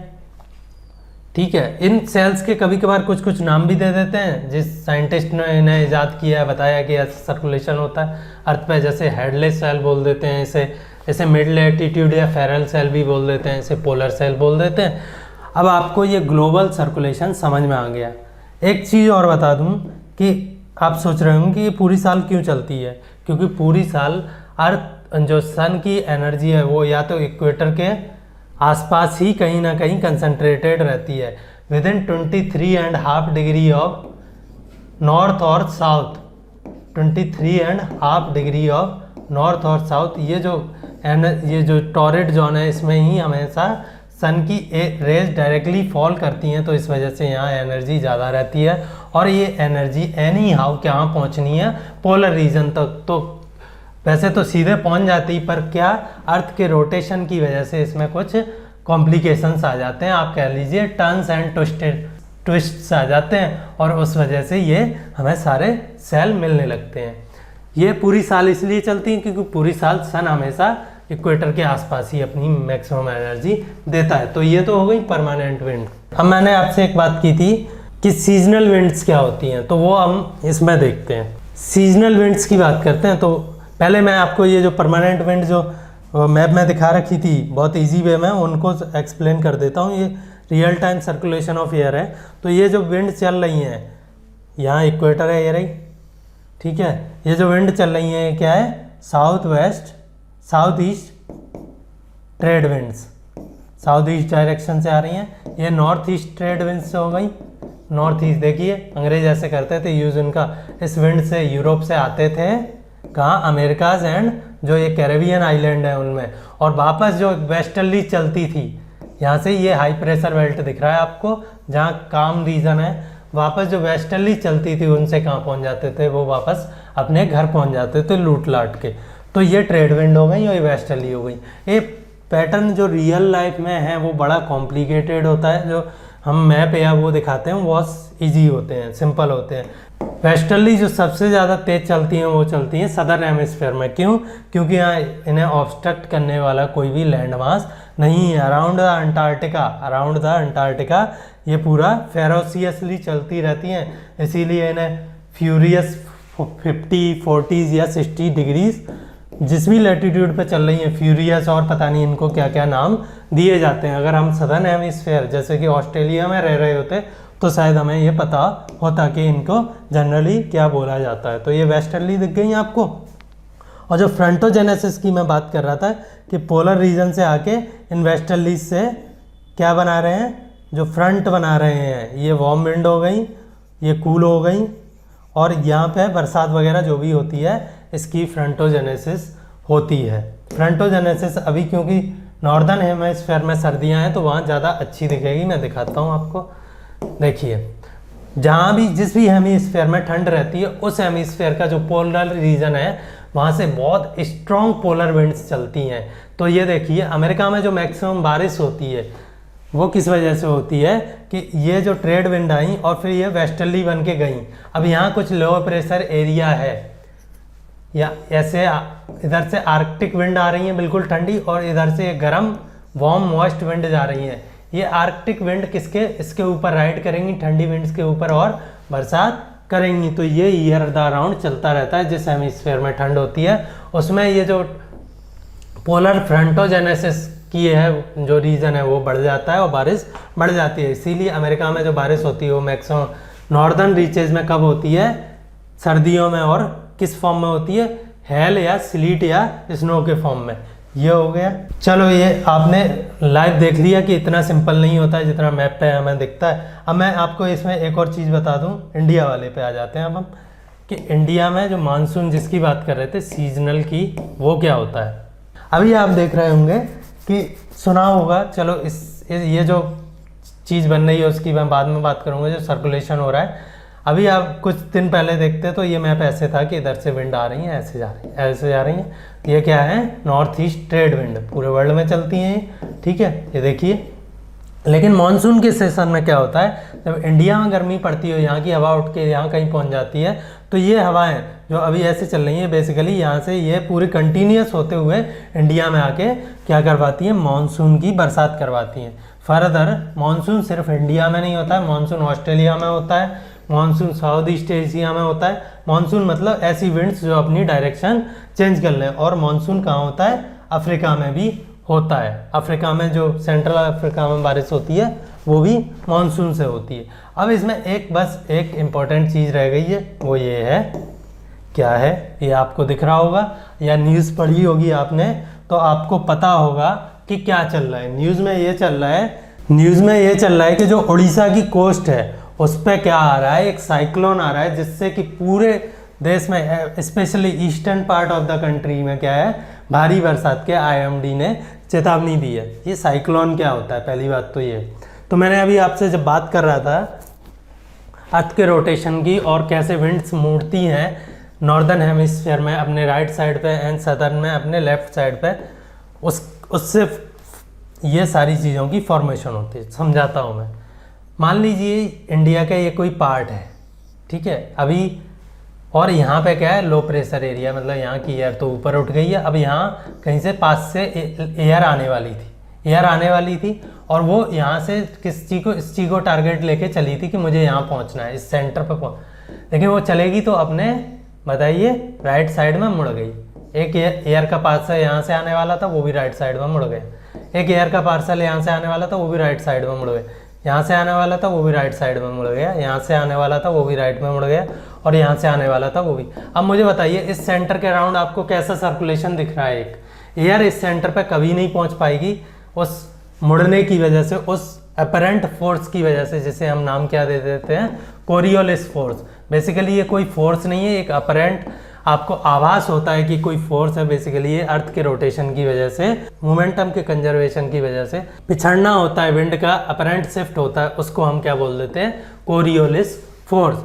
ठीक है। इन सेल्स के कभी कभार कुछ कुछ नाम भी दे देते हैं, जिस साइंटिस्ट ने इन्हें ईजाद किया है, बताया कि ऐसा सर्कुलेशन होता है अर्थ पे। जैसे हेडलेस सेल बोल देते हैं इसे मिड लैटिट्यूड या फेरल सेल भी बोल देते हैं, इसे पोलर सेल बोल देते हैं। अब आपको ये ग्लोबल सर्कुलेशन समझ में आ गया। एक चीज़ और बता दूं कि आप सोच रहे होंगे कि ये पूरी साल क्यों चलती है, क्योंकि पूरी साल अर्थ जो सन की एनर्जी है वो या तो इक्वेटर के आसपास ही कहीं ना कहीं कंसंट्रेटेड रहती है, with in 23.5 degree of north और साउथ। 23.5 डिग्री ऑफ नॉर्थ और साउथ, ये जो टॉरिड जोन है, इसमें ही हमेशा सन की रेज डायरेक्टली फॉल करती हैं, तो इस वजह से यहाँ एनर्जी ज़्यादा रहती है। और ये एनर्जी एनी हाउ कहाँ पहुँचनी है, पोलर रीजन तक। तो वैसे तो सीधे पहुँच जाती, पर क्या अर्थ के रोटेशन की वजह से इसमें कुछ कॉम्प्लिकेशंस आ जाते हैं, आप कह लीजिए टर्न्स एंड ट्विस्ट्स आ जाते हैं, और उस वजह से ये हमें सारे सेल मिलने लगते हैं। ये पूरी साल इसलिए चलती हैं क्योंकि पूरी साल सन हमेशा इक्वेटर के आसपास ही अपनी मैक्सिमम एनर्जी देता है। तो ये तो हो गई परमानेंट विंड। अब मैंने आपसे एक बात की थी कि सीजनल विंड्स क्या होती हैं, तो वो हम इसमें देखते हैं। सीजनल विंड्स की बात करते हैं, तो पहले मैं आपको ये जो परमानेंट विंड जो मैप में दिखा रखी थी बहुत इजी वे में, उनको एक्सप्लेन कर देता हूँ। ये real time circulation of air है। तो ये जो विंड चल रही हैं, यहाँ इक्वेटर है ये रही, ठीक है, ये जो विंड चल रही है ये क्या है, south west south east trade winds, south east direction से आ रही हैं। ये नॉर्थ ईस्ट ट्रेड विंड्स से हो गई, नॉर्थ ईस्ट। देखिए अंग्रेज ऐसे करते थे यूज उनका, इस विंड से यूरोप से आते थे कहाँ, अमेरिकाज एंड जो ये कैरेबियन आइलैंड है उनमें, और वापस जो वेस्टर्ली चलती थी यहाँ से, ये हाई प्रेशर बेल्ट दिख रहा है आपको जहाँ काम रीजन है, वापस जो वेस्टर्ली चलती थी उनसे कहाँ पहुँच जाते थे, वो वापस अपने घर पहुँच जाते थे लूट लाट के। तो ये ट्रेड विंड हो गई और ये वेस्टर्ली हो गई। ये पैटर्न जो रियल लाइफ में है वो बड़ा कॉम्प्लिकेटेड होता है, जो हम मैप या वो दिखाते हैं बहुत ईजी होते हैं, सिंपल होते हैं। वेस्टर्ली जो सबसे ज़्यादा तेज चलती हैं वो चलती हैं सदर्न हेमिस्फीयर में। क्यों? क्योंकि यहाँ इन्हें ऑब्स्ट्रक्ट करने वाला कोई भी लैंड मास नहीं है। अराउंड द अंटार्कटिका ये पूरा फेरोसियसली चलती रहती हैं, इसीलिए इन्हें फ्यूरियस 50, 40 या 60 डिग्रीज जिस भी लैटिट्यूड पे चल रही हैं फ्यूरियस, और पता नहीं इनको क्या क्या नाम दिए जाते हैं। अगर हम सदर्न हेमिस्फीयर जैसे कि ऑस्ट्रेलिया में रह रहे होते तो शायद हमें ये पता होता कि इनको जनरली क्या बोला जाता है। तो ये वेस्टर्ली दिख गई आपको। और जो फ्रंटोजेनेसिस की मैं बात कर रहा था कि पोलर रीजन से आके इन वेस्टर्ली से क्या बना रहे हैं, जो फ्रंट बना रहे हैं, ये वार्म विंड हो गई, ये कूल हो गई, और यहाँ पे बरसात वगैरह जो भी होती है इसकी फ्रंटोजेनेसिस होती है। फ्रंटोजेनेसिस अभी क्योंकि नॉर्दर्न हेमिस्फीयर में सर्दियाँ हैं तो वहाँ ज़्यादा अच्छी दिखेगी, मैं दिखाता हूँ आपको। देखिए जहाँ भी जिस भी हेमिस्फीयर में ठंड रहती है उस हेमिस्फीयर का जो पोलर रीजन है वहाँ से बहुत स्ट्रॉन्ग पोलर विंड्स चलती हैं। तो ये देखिए अमेरिका में जो मैक्सिमम बारिश होती है वो किस वजह से होती है कि ये जो ट्रेड विंड आई और फिर ये वेस्टर्ली बन के गई। अब यहाँ कुछ लो प्रेशर एरिया है, या ऐसे इधर से आर्कटिक विंड आ रही है बिल्कुल ठंडी, और इधर से गर्म वार्म मॉइस्ट विंड जा रही है। ये आर्कटिक विंड इसके ऊपर राइड करेंगी, ठंडी विंड्स के ऊपर, और बरसात करेंगी। तो ये ईयर द राउंड चलता रहता है। जिस हेमिस्फीयर में ठंड होती है उसमें ये जो पोलर फ्रंटोजेनेसिस की है जो रीजन है वो बढ़ जाता है और बारिश बढ़ जाती है। इसीलिए अमेरिका में जो बारिश होती है वो मैक्सिमम नॉर्दर्न रीचेज में कब होती है, सर्दियों में, और किस फॉर्म में होती है, हेल या स्लीट या स्नो के फॉर्म में। ये हो गया। चलो ये आपने लाइव देख लिया कि इतना सिंपल नहीं होता है जितना मैप पे हमें दिखता है। अब मैं आपको इसमें एक और चीज़ बता दूं, इंडिया वाले पे आ जाते हैं अब हम, कि इंडिया में जो मानसून जिसकी बात कर रहे थे सीजनल की, वो क्या होता है। अभी आप देख रहे होंगे कि सुना होगा, चलो ये जो चीज़ बन रही है उसकी मैं बाद में बात करूँगा, जो सर्कुलेशन हो रहा है। अभी आप कुछ दिन पहले देखते तो ये मैप ऐसे था कि इधर से विंड आ रही हैं, ऐसे जा रही हैं, ऐसे जा रही हैं। ये क्या है, नॉर्थ ईस्ट ट्रेड विंड, पूरे वर्ल्ड में चलती हैं, ठीक है, ये देखिए। लेकिन मानसून के सेशन में क्या होता है, जब इंडिया में गर्मी पड़ती है, यहाँ की हवा उठ के यहाँ कहीं पहुँच जाती है, तो ये हवाएं जो अभी ऐसे चल रही हैं बेसिकली यहाँ से ये पूरी कंटिन्यूस होते हुए इंडिया में आके क्या करवाती हैं, मानसून की बरसात करवाती हैं। फर्दर मानसून सिर्फ इंडिया में नहीं होता है, मानसून ऑस्ट्रेलिया में होता है, मानसून साउथ ईस्ट एशिया में होता है। मानसून मतलब ऐसी विंड्स जो अपनी डायरेक्शन चेंज कर लें। और मानसून कहाँ होता है, अफ्रीका में भी होता है। अफ्रीका में जो सेंट्रल अफ्रीका में बारिश होती है वो भी मानसून से होती है। अब इसमें बस एक इम्पॉर्टेंट चीज़ रह गई है, वो ये है, क्या है, ये आपको दिख रहा होगा या न्यूज़ पढ़ी होगी आपने तो आपको पता होगा कि क्या चल रहा है। न्यूज़ में ये चल रहा है कि जो उड़ीसा की कोस्ट है उस पर क्या आ रहा है, एक साइक्लोन आ रहा है, जिससे कि पूरे देश में specially eastern part of the country में क्या है, भारी बरसात के IMD ने चेतावनी दी है। ये साइक्लोन क्या होता है, पहली बात तो ये। तो मैंने अभी आपसे जब बात कर रहा था अर्थ के रोटेशन की और कैसे विंड्स मुड़ती हैं नॉर्दर्न हेमिस्फीयर में अपने राइट साइड पे एंड सदर्न में अपने लेफ्ट साइड पे, उससे ये सारी चीज़ों की फॉर्मेशन होती है। समझाता हूँ मैं। मान लीजिए इंडिया का ये कोई पार्ट है, ठीक है, अभी, और यहाँ पे क्या है, लो प्रेशर एरिया, मतलब यहाँ की एयर तो ऊपर उठ गई है। अब यहाँ कहीं से पास से एयर आने वाली थी और वो यहाँ से इस चीज़ को टारगेट लेके चली थी कि मुझे यहाँ पहुँचना है, इस सेंटर पर लेकिन वो चलेगी तो अपने, बताइए, राइट साइड में मुड़ गई। एक एयर का पार्सल यहाँ से आने वाला था वो भी राइट साइड में मुड़ गया, एक एयर का पार्सल यहाँ से आने वाला था वो भी राइट साइड में मुड़ गया। यहाँ से आने वाला था वो भी राइट साइड में मुड़ गया, यहाँ से आने वाला था वो भी राइट में मुड़ गया, और यहाँ से आने वाला था वो भी। अब मुझे बताइए इस सेंटर के अराउंड आपको कैसा सर्कुलेशन दिख रहा है। एक एयर इस सेंटर पे कभी नहीं पहुँच पाएगी उस मुड़ने की वजह से, उस अपरेंट फोर्स की वजह से, जिसे हम नाम क्या दे देते हैं, कोरियोलिस फोर्स। बेसिकली ये कोई फोर्स नहीं है, एक अपरेंट आपको आभास होता है कि कोई फोर्स है। बेसिकली ये अर्थ के रोटेशन की वजह से, मोमेंटम के कंजर्वेशन की वजह से पिछड़ना होता है, विंड का अपरेंट शिफ्ट होता है, उसको हम क्या बोल देते हैं, कोरियोलिस फोर्स।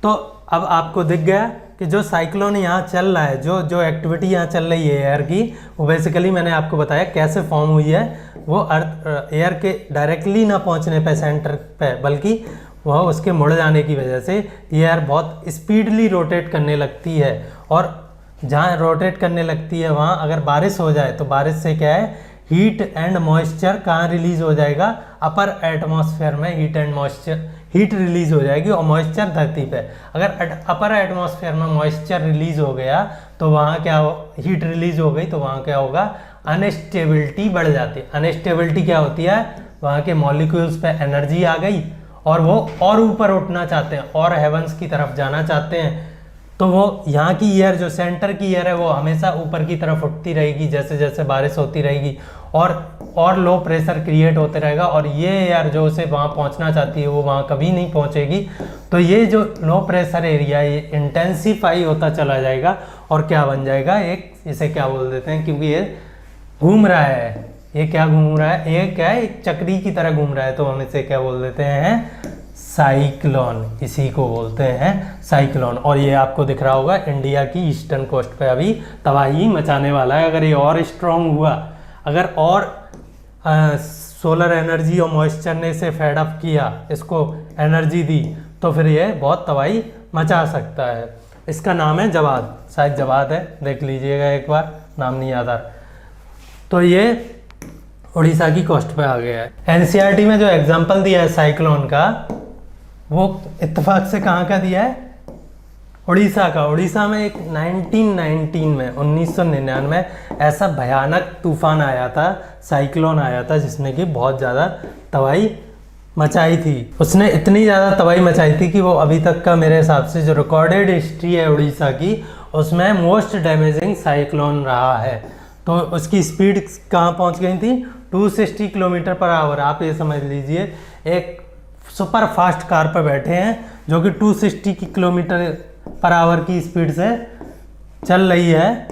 तो अब आपको दिख गया कि जो साइक्लोन यहाँ चल रहा है, जो एक्टिविटी यहाँ चल रही है एयर की, वो बेसिकली मैंने आपको बताया कैसे फॉर्म हुई है। वो अर्थ एयर के डायरेक्टली ना पहुँचने पे सेंटर पे, बल्कि वह उसके मुड़ जाने की वजह से एयर बहुत स्पीडली रोटेट करने लगती है। और जहाँ रोटेट करने लगती है वहाँ अगर बारिश हो जाए तो बारिश से क्या है, हीट एंड मॉइस्चर कहाँ रिलीज हो जाएगा, अपर एटमॉस्फेयर में हीट रिलीज हो जाएगी, और मॉइस्चर धरती पे। अगर अपर एटमॉस्फेयर में मॉइस्चर रिलीज हो गया तो वहाँ क्या हीट रिलीज हो गई तो वहाँ क्या होगा, अनस्टेबिलिटी बढ़ जाती है। अनस्टेबिलिटी क्या होती है, वहाँ के मॉलिक्यूल्स पे एनर्जी आ गई और वो और ऊपर उठना चाहते हैं और हेवंस की तरफ जाना चाहते हैं। तो वो यहाँ की एयर, जो सेंटर की एयर है, वो हमेशा ऊपर की तरफ उठती रहेगी जैसे जैसे बारिश होती रहेगी, और लो प्रेशर क्रिएट होते रहेगा, और ये एयर जो उसे वहाँ पहुँचना चाहती है वो वहाँ कभी नहीं पहुँचेगी। तो ये जो लो प्रेशर एरिया ये इंटेंसीफाई होता चला जाएगा और क्या बन जाएगा, एक इसे क्या बोल देते हैं, क्योंकि ये घूम रहा है, ये क्या घूम रहा है, ये क्या है, एक चक्री की तरह घूम रहा है, तो हम इसे क्या बोल देते हैं, साइक्लोन। इसी को बोलते हैं साइक्लोन। और ये आपको दिख रहा होगा इंडिया की ईस्टर्न कोस्ट पे अभी तबाही मचाने वाला है। अगर ये और स्ट्रांग हुआ, अगर और सोलर एनर्जी और मॉइस्चर ने इसे फेड अप किया, इसको एनर्जी दी, तो फिर ये बहुत तबाही मचा सकता है। इसका नाम है जवाद, शायद जवाद है, देख लीजिएगा एक बार, नाम नहीं याद आ रहा। तो ये उड़ीसा की कोस्ट पे आ गया है। एनसीईआरटी में जो एग्जाम्पल दिया है साइक्लोन का, वो इत्तेफाक से कहाँ का दिया है, उड़ीसा का। उड़ीसा में एक 1999 ऐसा भयानक तूफान आया था, साइक्लोन आया था, जिसने कि बहुत ज़्यादा तबाही मचाई थी। उसने इतनी ज़्यादा तबाही मचाई थी कि वो अभी तक का मेरे हिसाब से जो रिकॉर्डेड हिस्ट्री है उड़ीसा की, उसमें मोस्ट डैमेजिंग साइक्लोन रहा है। तो उसकी स्पीड कहाँ पहुँच गई थी, 260 किलोमीटर पर आवर। आप ये समझ लीजिए एक सुपर फास्ट कार पर बैठे हैं जो कि 260 किलोमीटर पर आवर की स्पीड से चल रही है,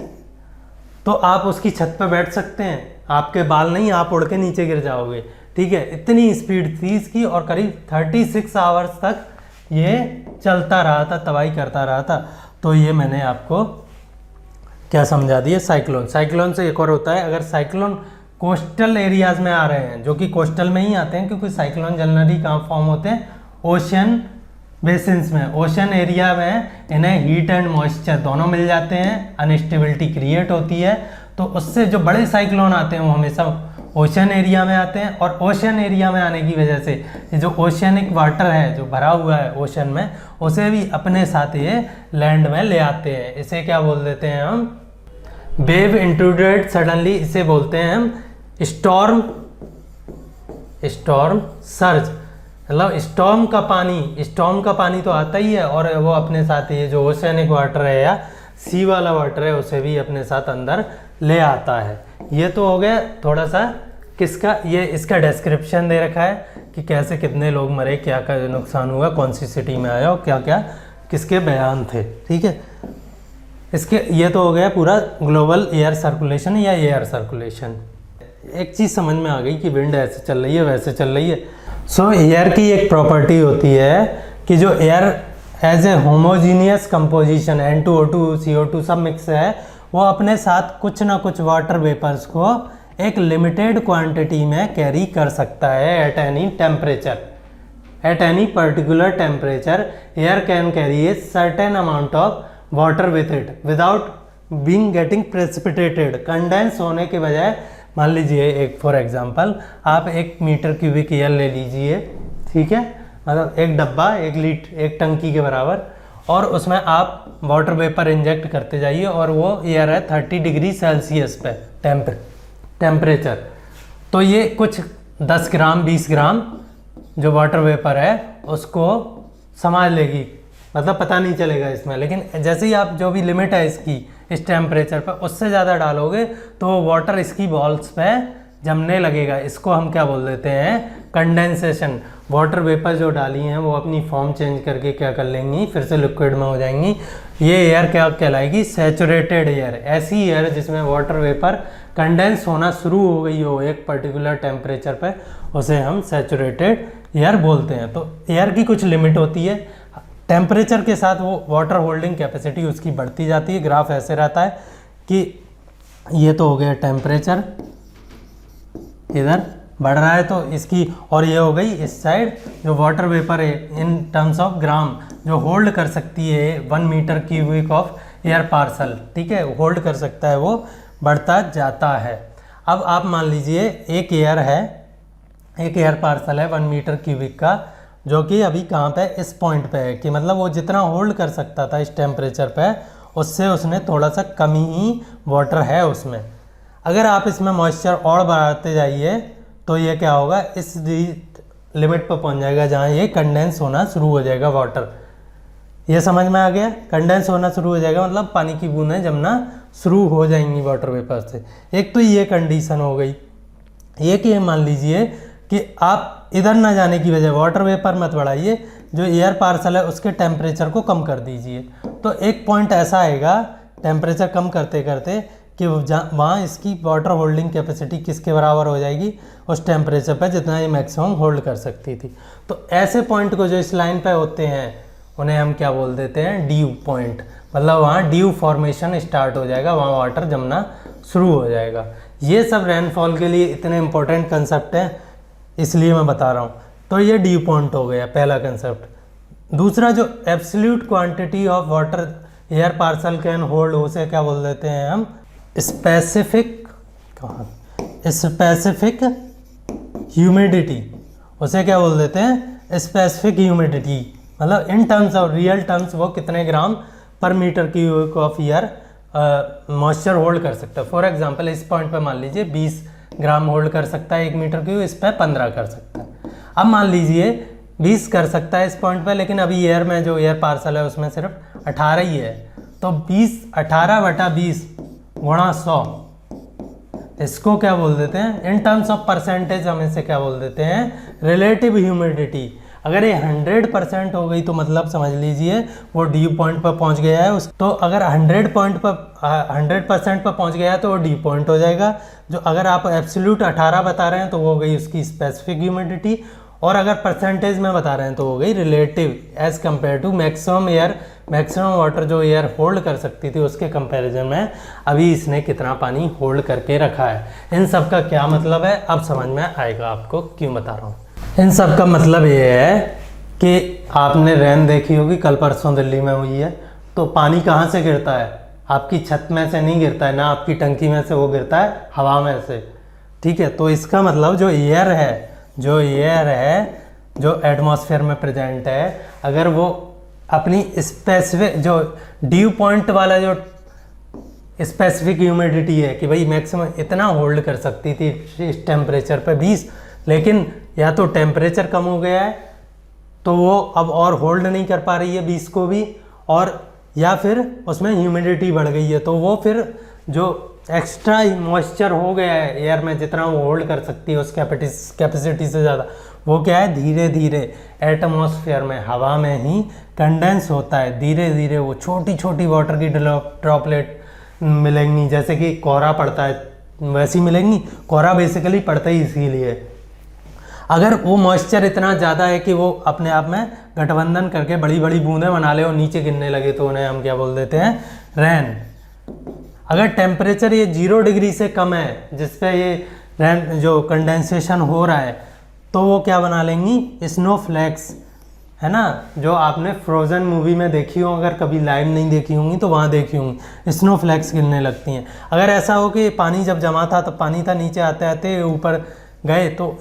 तो आप उसकी छत पर बैठ सकते हैं, आपके बाल नहीं, आप उड़ के नीचे गिर जाओगे। ठीक है, इतनी स्पीड थी इसकी, और करीब 36 आवर्स तक ये चलता रहा था, तबाही करता रहा था। तो ये मैंने आपको क्या समझा दिया, साइक्लोन। साइक्लोन से एक और होता है, अगर साइक्लोन कोस्टल एरियाज में आ रहे हैं, जो कि कोस्टल में ही आते हैं, क्योंकि साइक्लोन जनरली कहाँ फॉर्म होते हैं, ओशन बेसिन्स में। ओशन एरिया में इन्हें हीट एंड मॉइस्चर दोनों मिल जाते हैं, अनस्टेबिलिटी क्रिएट होती है। तो उससे जो बड़े साइक्लोन आते हैं वो हमेशा ओशन एरिया में आते हैं, और ओशन एरिया में आने की वजह से ये जो ओशनिक वाटर है जो भरा हुआ है ओशन में, उसे भी अपने साथ ये लैंड में ले आते हैं। इसे क्या बोल देते हैं हम, वेव इंट्रूडेड सडनली, इसे बोलते हैं हम स्टॉर्म सर्ज। मतलब स्टॉर्म का पानी तो आता ही है, और वो अपने साथ ये जो ओशनिक वाटर है या सी वाला वाटर है उसे भी अपने साथ अंदर ले आता है। ये तो हो गया थोड़ा सा किसका, ये इसका डिस्क्रिप्शन दे रखा है कि कैसे कितने लोग मरे, क्या क्या नुकसान हुआ, कौन सी सिटी में आया और क्या क्या किसके बयान थे। ठीक है, इसके ये तो हो गया पूरा ग्लोबल एयर सर्कुलेशन या एयर सर्कुलेशन। एक चीज़ समझ में आ गई कि विंड ऐसे चल रही है वैसे चल रही है। सो एयर की एक प्रॉपर्टी होती है कि जो air as a homogeneous composition, N2O2 CO2 सब मिक्स है, वो अपने साथ कुछ ना कुछ वाटर वेपर्स को एक लिमिटेड क्वांटिटी में कैरी कर सकता है at any temperature. Eight any particular temperature air can carry a certain amount of water with it without being getting precipitated. Condense होने के बजाय, मान लीजिए एक फॉर एग्जांपल आप 1 मीटर क्यूबिक एयर ले लीजिए, ठीक है, मतलब एक डब्बा 1 टंकी के बराबर, और उसमें आप वाटर वेपर इंजेक्ट करते जाइए, और वो एयर है 30 डिग्री सेल्सियस पे टेम्परेचर। तो ये कुछ 10 ग्राम 20 ग्राम जो वाटर वेपर है उसको संभाल लेगी, मतलब पता नहीं चलेगा इसमें। लेकिन जैसे ही आप जो भी लिमिट है इसकी इस टेम्परेचर पर उससे ज़्यादा डालोगे तो वाटर इसकी बॉल्स पे जमने लगेगा। इसको हम क्या बोल देते हैं, कंडेंसेशन। वाटर वेपर जो डाली हैं वो अपनी फॉर्म चेंज करके क्या कर लेंगी, फिर से लिक्विड में हो जाएंगी। ये एयर क्या कहलाएगी, सैचुरेटेड एयर। ऐसी एयर जिसमें वाटर वेपर कंडेंस होना शुरू हो गई हो एक पर्टिकुलर टेम्परेचर पर, उसे हम सैचुरेटेड एयर बोलते हैं। तो एयर की कुछ लिमिट होती है, टेम्परेचर के साथ वो वाटर होल्डिंग कैपेसिटी उसकी बढ़ती जाती है। ग्राफ ऐसे रहता है कि ये तो हो गया टेम्परेचर, इधर बढ़ रहा है तो इसकी, और ये हो गई इस साइड जो वाटर वेपर है इन टर्म्स ऑफ ग्राम जो होल्ड कर सकती है 1 metre cubic of air parcel, ठीक है, होल्ड कर सकता है, वो बढ़ता जाता है। अब आप मान लीजिए एक एयर है, एक एयर पार्सल है 1 मीटर क्यूबिक का, जो कि अभी कहाँ पे, इस पॉइंट पे है, कि मतलब वो जितना होल्ड कर सकता था इस टेम्परेचर पे उससे उसने थोड़ा सा कम ही वाटर है उसमें। अगर आप इसमें मॉइस्चर और बढ़ाते जाइए तो ये क्या होगा, इस लिमिट पर पहुंच जाएगा जहाँ ये कंडेंस होना शुरू हो जाएगा वाटर। ये समझ में आ गया, कंडेंस होना शुरू हो जाएगा मतलब पानी की बूंदें जमना शुरू हो जाएंगी वाटर वेपर से। एक तो ये कंडीशन हो गई। एक ये मान लीजिए कि आप इधर ना जाने की वजह वाटर वेपर मत बढ़ाइए, जो एयर पार्सल है उसके टेम्परेचर को कम कर दीजिए। तो एक पॉइंट ऐसा आएगा टेम्परेचर कम करते करते कि वहाँ इसकी वाटर होल्डिंग कैपेसिटी किसके बराबर हो जाएगी, उस टेम्परेचर पर जितना ये मैक्सिमम होल्ड कर सकती थी। तो ऐसे पॉइंट को जो इस लाइन पे होते हैं उन्हें हम क्या बोल देते हैं, ड्यू पॉइंट। मतलब वहाँ ड्यू फॉर्मेशन स्टार्ट हो जाएगा, वहाँ वाटर जमना शुरू हो जाएगा। ये सब रेनफॉल के लिए इतने इंपॉर्टेंट कंसेप्ट हैं, इसलिए मैं बता रहा हूँ। तो ये ड्यू पॉइंट हो गया पहला कंसेप्ट। दूसरा जो absolute quantity of water air parcel can hold, उसे क्या बोल देते हैं हम, स्पेसिफिक ह्यूमिडिटी। उसे क्या बोल देते हैं, स्पेसिफिक ह्यूमिडिटी। मतलब in terms of real terms वो कितने gram per metre cubic of air moisture hold कर सकता है। फॉर एग्जांपल इस पॉइंट पे मान लीजिए 20 ग्राम होल्ड कर सकता है 1 मीटर क्यूब, इस पर 15 कर सकता है। अब मान लीजिए 20 कर सकता है इस पॉइंट पे, लेकिन अभी एयर में जो एयर पार्सल है उसमें सिर्फ 18 ही है। तो 18/20 गुणा 100, इसको क्या बोल देते हैं, इन टर्म्स ऑफ परसेंटेज हम इसे क्या बोल देते हैं, रिलेटिव ह्यूमिडिटी। अगर ये 100% हो गई तो मतलब समझ लीजिए वो ड्यू पॉइंट पर पहुंच गया है। तो अगर 100% पर पहुंच गया है तो वो ड्यू पॉइंट हो जाएगा। जो अगर आप एब्सोल्यूट 18 बता रहे हैं तो वो हो गई उसकी स्पेसिफिक ह्यूमिडिटी, और अगर परसेंटेज में बता रहे हैं तो हो गई relative as compare to maximum air. Maximum water जो एयर होल्ड कर सकती थी उसके कंपैरिजन में अभी इसने कितना पानी होल्ड करके रखा है। इन सब का क्या मतलब है अब समझ में आएगा आपको, क्यों बता रहा हूँ। इन सब का मतलब ये है कि आपने रेन देखी होगी, कल परसों दिल्ली में हुई है, तो पानी कहाँ से गिरता है, आपकी छत में से नहीं गिरता है, ना आपकी टंकी में से, वो गिरता है हवा में से, ठीक है। तो इसका मतलब जो एयर है जो एटमॉस्फेयर में प्रेजेंट है, अगर वो अपनी स्पेसिफिक जो ड्यू पॉइंट वाला जो स्पेसिफिक ह्यूमिडिटी है कि भाई मैक्सिमम इतना होल्ड कर सकती थी इस टेम्परेचर पे 20, लेकिन या तो टेम्परेचर कम हो गया है तो वो अब और होल्ड नहीं कर पा रही है 20 को भी, और या फिर उसमें ह्यूमिडिटी बढ़ गई है, तो वो फिर जो एक्स्ट्रा मॉइस्चर हो गया है एयर में जितना वो होल्ड कर सकती है उस कैपेसिटी से ज़्यादा, वो क्या है धीरे धीरे एटमॉस्फेयर में हवा में ही कंडेंस होता है। धीरे धीरे वो छोटी छोटी वाटर की ड्रॉपलेट मिलेंगी, जैसे कि कोहरा पड़ता है वैसी मिलेंगी। कोहरा बेसिकली पड़ता ही इसीलिए, अगर वो मॉइस्चर इतना ज़्यादा है कि वो अपने आप में गठबंधन करके बड़ी बड़ी बूंदें बना ले और नीचे गिरने लगे तो उन्हें हम क्या बोल देते हैं, रेन। अगर टेम्परेचर ये 0 डिग्री से कम है जिसपे ये रेन जो कंडेंसेशन हो रहा है, तो वो क्या बना लेंगी, स्नोफ्लैक्स, है ना, जो आपने फ्रोजन मूवी में देखी हो, अगर कभी लाइव नहीं देखी होंगी तो वहाँ देखी होंगी, स्नोफ्लैक्स गिरने लगती हैं। अगर ऐसा हो कि पानी जब जमा था तो पानी था, नीचे आते आते ऊपर गए तो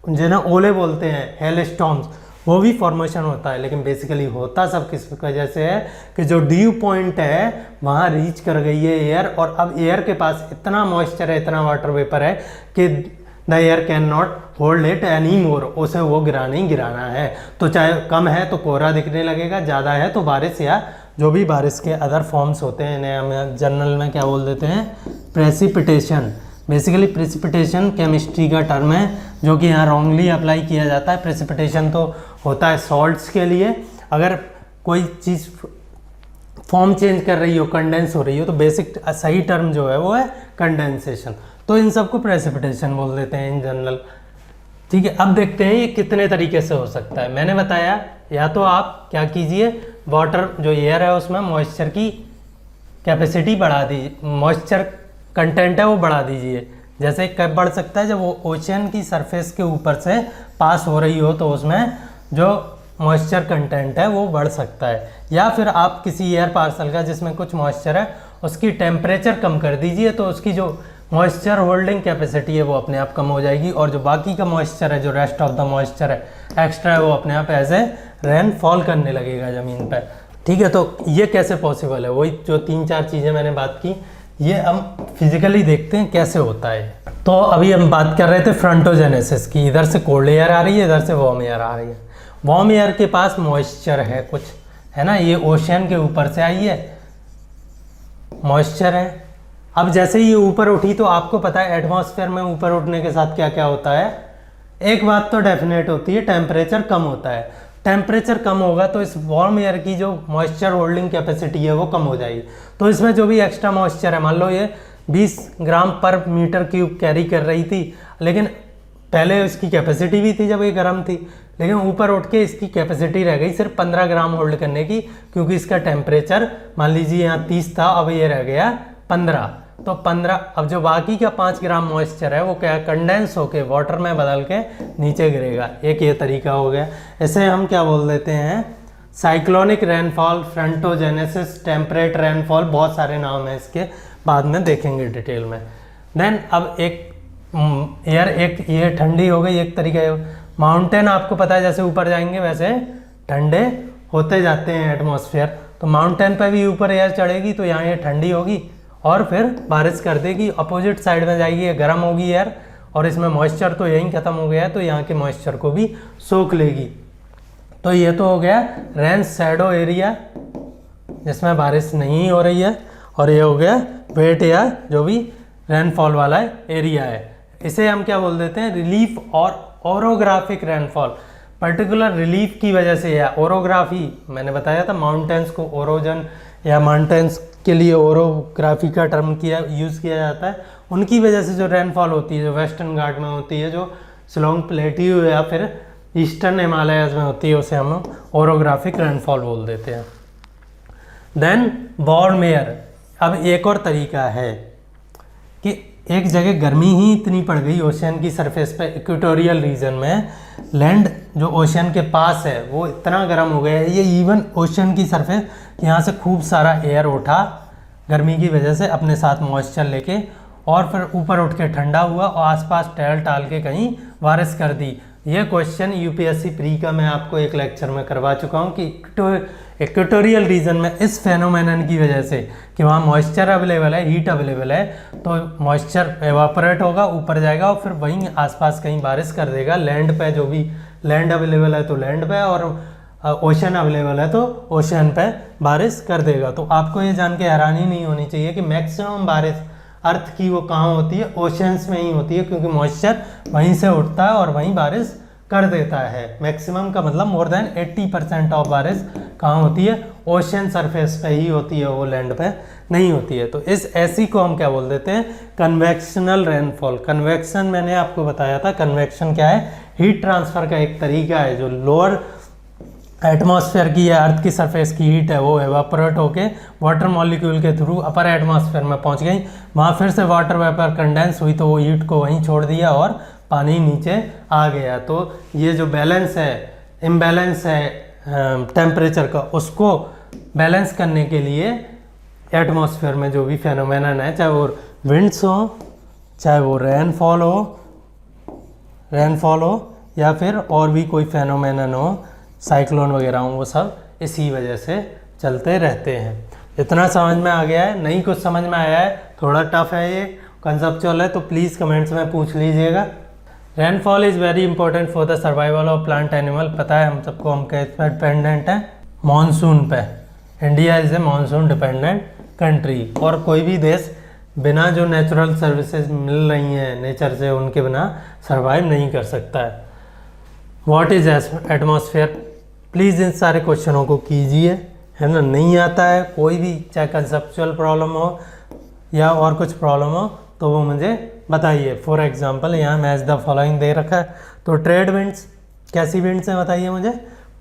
जिन्हें ओले बोलते हैं, हेल स्टॉर्म्स, वो भी फॉर्मेशन होता है। लेकिन बेसिकली होता सब किस वजह से है कि जो ड्यू पॉइंट है वहाँ रीच कर गई है एयर, और अब एयर के पास इतना मॉइस्चर है, इतना वाटर वेपर है कि the air can not hold it any more, उसे वो गिराना है। तो चाहे कम है तो कोहरा दिखने लगेगा, ज़्यादा है तो बारिश या जो भी बारिश के अदर फॉर्म्स होते हैं इन्हें हम जनरल में क्या बोल देते हैं, प्रेसिपिटेशन। बेसिकली प्रेसिपिटेशन केमिस्ट्री का टर्म है जो कि यहाँ रॉन्गली अप्लाई किया जाता है। प्रेसिपिटेशन तो होता है सॉल्ट्स के लिए, अगर कोई चीज़ फॉर्म चेंज कर रही हो, कंडेंस हो रही हो, तो बेसिक सही टर्म जो है वो है कंडेंसेशन। तो इन सबको प्रेसिपिटेशन बोल देते हैं इन जनरल। ठीक है, अब देखते हैं ये कितने तरीके से हो सकता है। मैंने बताया या तो आप क्या कीजिए, वाटर जो एयर है उसमें मॉइस्चर की कैपेसिटी बढ़ा दीजिए, मॉइस्चर कंटेंट है वो बढ़ा दीजिए। जैसे कब बढ़ सकता है, जब वो ओशन की सरफेस के ऊपर से पास हो रही हो तो उसमें जो मॉइस्चर कंटेंट है वो बढ़ सकता है। या फिर आप किसी एयर पार्सल का जिसमें कुछ मॉइस्चर है उसकी टेम्परेचर कम कर दीजिए, तो उसकी जो मॉइस्चर होल्डिंग कैपेसिटी है वो अपने आप कम हो जाएगी, और जो बाकी का मॉइस्चर है, जो रेस्ट ऑफ द मॉइस्चर है एक्स्ट्रा है, वो अपने आप एज ए रेन फॉल करने लगेगा ज़मीन पर। ठीक है, तो ये कैसे पॉसिबल है, वही जो 3-4 चीज़ें मैंने बात की ये हम फिजिकली देखते हैं कैसे होता है। तो अभी हम बात कर रहे थे फ्रंटोजेनेसिस की, इधर से कोल्ड एयर आ रही है, इधर से वार्म एयर आ रही है। वार्म एयर के पास मॉइस्चर है कुछ, है ना, ये ओशन के ऊपर से आई है, मॉइस्चर है। अब जैसे ही ये ऊपर उठी तो आपको पता है एटमॉस्फेयर में ऊपर उठने के साथ क्या क्या होता है। एक बात तो डेफिनेट होती है, टेम्परेचर कम होता है। टेम्परेचर कम होगा तो इस वार्म एयर की जो मॉइस्चर होल्डिंग कैपेसिटी है वो कम हो जाएगी। तो इसमें जो भी एक्स्ट्रा मॉइस्चर है, मान लो ये 20 ग्राम पर मीटर क्यूब कैरी कर रही थी, लेकिन पहले इसकी कैपेसिटी भी थी जब ये गर्म थी, लेकिन ऊपर उठ के इसकी कैपेसिटी रह गई सिर्फ 15 ग्राम होल्ड करने की, क्योंकि इसका टेम्परेचर मान लीजिए यहाँ 30 था, अब ये रह गया 15। तो 15, अब जो बाकी का 5 ग्राम मॉइस्चर है वो क्या कंडेंस होके वाटर में बदल के नीचे गिरेगा। एक ये तरीका हो गया। इसे हम क्या बोल देते हैं, cyclonic rainfall, frontogenesis, temperate rainfall, बहुत सारे नाम हैं इसके, बाद में देखेंगे डिटेल में। देन अब एक एयर, एक ये ठंडी हो गई एक तरीका। माउंटेन आपको पता है जैसे ऊपर जाएंगे वैसे ठंडे होते जाते हैं एटमॉस्फेयर, तो माउंटेन पर भी ऊपर एयर चढ़ेगी तो यहाँ ये ठंडी होगी और फिर बारिश कर देगी। अपोजिट साइड में जाएगी, ये गर्म होगी एयर, और इसमें मॉइस्चर तो यहीं ख़त्म हो गया है तो यहाँ के मॉइस्चर को भी सोख लेगी। तो ये तो हो गया रेन शैडो एरिया जिसमें बारिश नहीं हो रही है, और ये हो गया वेट या जो भी रेनफॉल वाला एरिया है। इसे हम क्या बोल देते हैं, रिलीफ और ओरोग्राफिक रेनफॉल। पर्टिकुलर रिलीफ की वजह से, या ओरोग्राफी मैंने बताया था, माउंटेन्स को ओरोजन या माउंटेन्स के लिए ओरोग्राफी का टर्म यूज़ किया जाता है, उनकी वजह से जो रेनफॉल होती है, जो वेस्टर्न घाट में होती है, जो शिलोंग प्लेट्यू या फिर ईस्टर्न हिमालयस में होती है, उसे हम ओरोग्राफिक रेनफॉल बोल देते हैं। Then warm air. अब एक और तरीका है कि एक जगह गर्मी ही इतनी पड़ गई ओशन की सरफेस पे, इक्वेटोरियल रीजन में लैंड जो ओशन के पास है वो इतना गर्म हो गया है, ये इवन ओशन की सरफेस यहाँ से खूब सारा एयर उठा गर्मी की वजह से अपने साथ मॉइस्चर लेके, और फिर ऊपर उठ के ठंडा हुआ और आसपास टहल टाल के कहीं बारिश कर दी। ये क्वेश्चन यूपीएससी प्री का मैं आपको एक लेक्चर में करवा चुका हूँ कि इक्वेटोरियल रीजन में इस फेनोमेनन की वजह से कि वहाँ मॉइस्चर अवेलेबल है, हीट अवेलेबल है, तो मॉइस्चर एवापोरेट होगा, ऊपर जाएगा और फिर वहीं आसपास कहीं बारिश कर देगा। लैंड पे जो भी लैंड अवेलेबल है तो लैंड पे, और ओशन अवेलेबल है तो ओशन पे बारिश कर देगा। तो आपको ये जान के हैरानी नहीं होनी चाहिए कि मैक्सिमम बारिश अर्थ की वो कहाँ होती है, ओशंस में ही होती है, क्योंकि मॉइस्चर वहीं से उठता है और वहीं बारिश कर देता है। मैक्सिमम का मतलब मोर देन 80% ऑफ बारिश कहाँ होती है, ओशन सरफेस पे ही होती है, वो लैंड पे नहीं होती है। तो इस ऐसी को हम क्या बोल देते हैं, कन्वेक्शनल रेनफॉल। कन्वेक्शन मैंने आपको बताया था, कन्वेक्शन क्या है, हीट ट्रांसफ़र का एक तरीका है। जो लोअर एटमॉस्फेयर की या अर्थ की सरफेस की हीट है वो एवापोरेट होके वाटर मॉलिक्यूल के थ्रू अपर एटमॉस्फेयर में पहुंच गई, वहाँ फिर से वाटर वेपर कंडेंस हुई तो वो हीट को वहीं छोड़ दिया और पानी नीचे आ गया। तो ये जो बैलेंस है, इम्बैलेंस है टेम्परेचर का, उसको बैलेंस करने के लिए एटमॉस्फेयर में जो भी फेनोमेनन है, चाहे वो विंड्स हो, चाहे वो रेनफॉल हो या फिर और भी कोई फेनोमेनन हो, साइक्लोन वगैरह हो, वो सब इसी वजह से चलते रहते हैं। इतना समझ में आ गया है, नहीं कुछ समझ में आया है, थोड़ा टफ है ये कंसेप्चुअल है, तो प्लीज़ कमेंट्स में पूछ लीजिएगा। Rainfall is very important for the survival of plant animal. पता है हम सबको, हम किस पर डिपेंडेंट हैं? मानसून पे। India is a monsoon dependent country. और कोई भी देश बिना जो नेचुरल सर्विसेज मिल रही हैं नेचर से, उनके बिना सर्वाइव नहीं कर सकता है। What is atmosphere? प्लीज़ इन सारे क्वेश्चनों को कीजिए, है ना। नहीं आता है कोई भी, चाहे कंसेप्चुअल प्रॉब्लम हो या और कुछ प्रॉब्लम हो, तो वो मुझे बताइए। फॉर एग्जांपल यहाँ मैच द फॉलोइंग दे रखा है, तो ट्रेड विंड्स कैसी विंड्स हैं बताइए मुझे?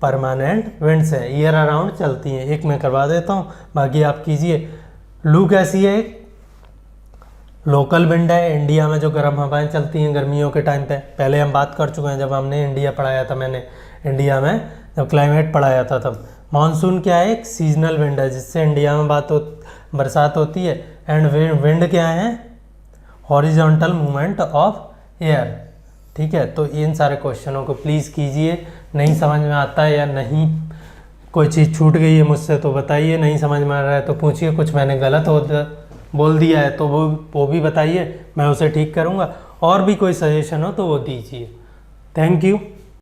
परमानेंट विंड्स है, ईयर अराउंड चलती हैं। एक मैं करवा देता हूँ, बाकी आप कीजिए। लू कैसी है? एक लोकल विंड है, इंडिया में जो गर्म हवाएं चलती हैं गर्मियों के टाइम पे। पहले हम बात कर चुके हैं जब हमने इंडिया पढ़ाया था, मैंने इंडिया में जब क्लाइमेट पढ़ाया था तब। मानसून क्या है? एक सीजनल विंड है जिससे इंडिया में बरसात होती है। एंड विंड क्या है? Horizontal movement of air. ठीक है, तो इन सारे क्वेश्चनों को प्लीज़ कीजिए। नहीं समझ में आता है या नहीं कोई चीज़ छूट गई है मुझसे तो बताइए, नहीं समझ में आ रहा है तो पूछिए, कुछ मैंने गलत बोल दिया है तो वो भी बताइए, मैं उसे ठीक करूँगा। और भी कोई सजेशन हो तो वो दीजिए। Thank you.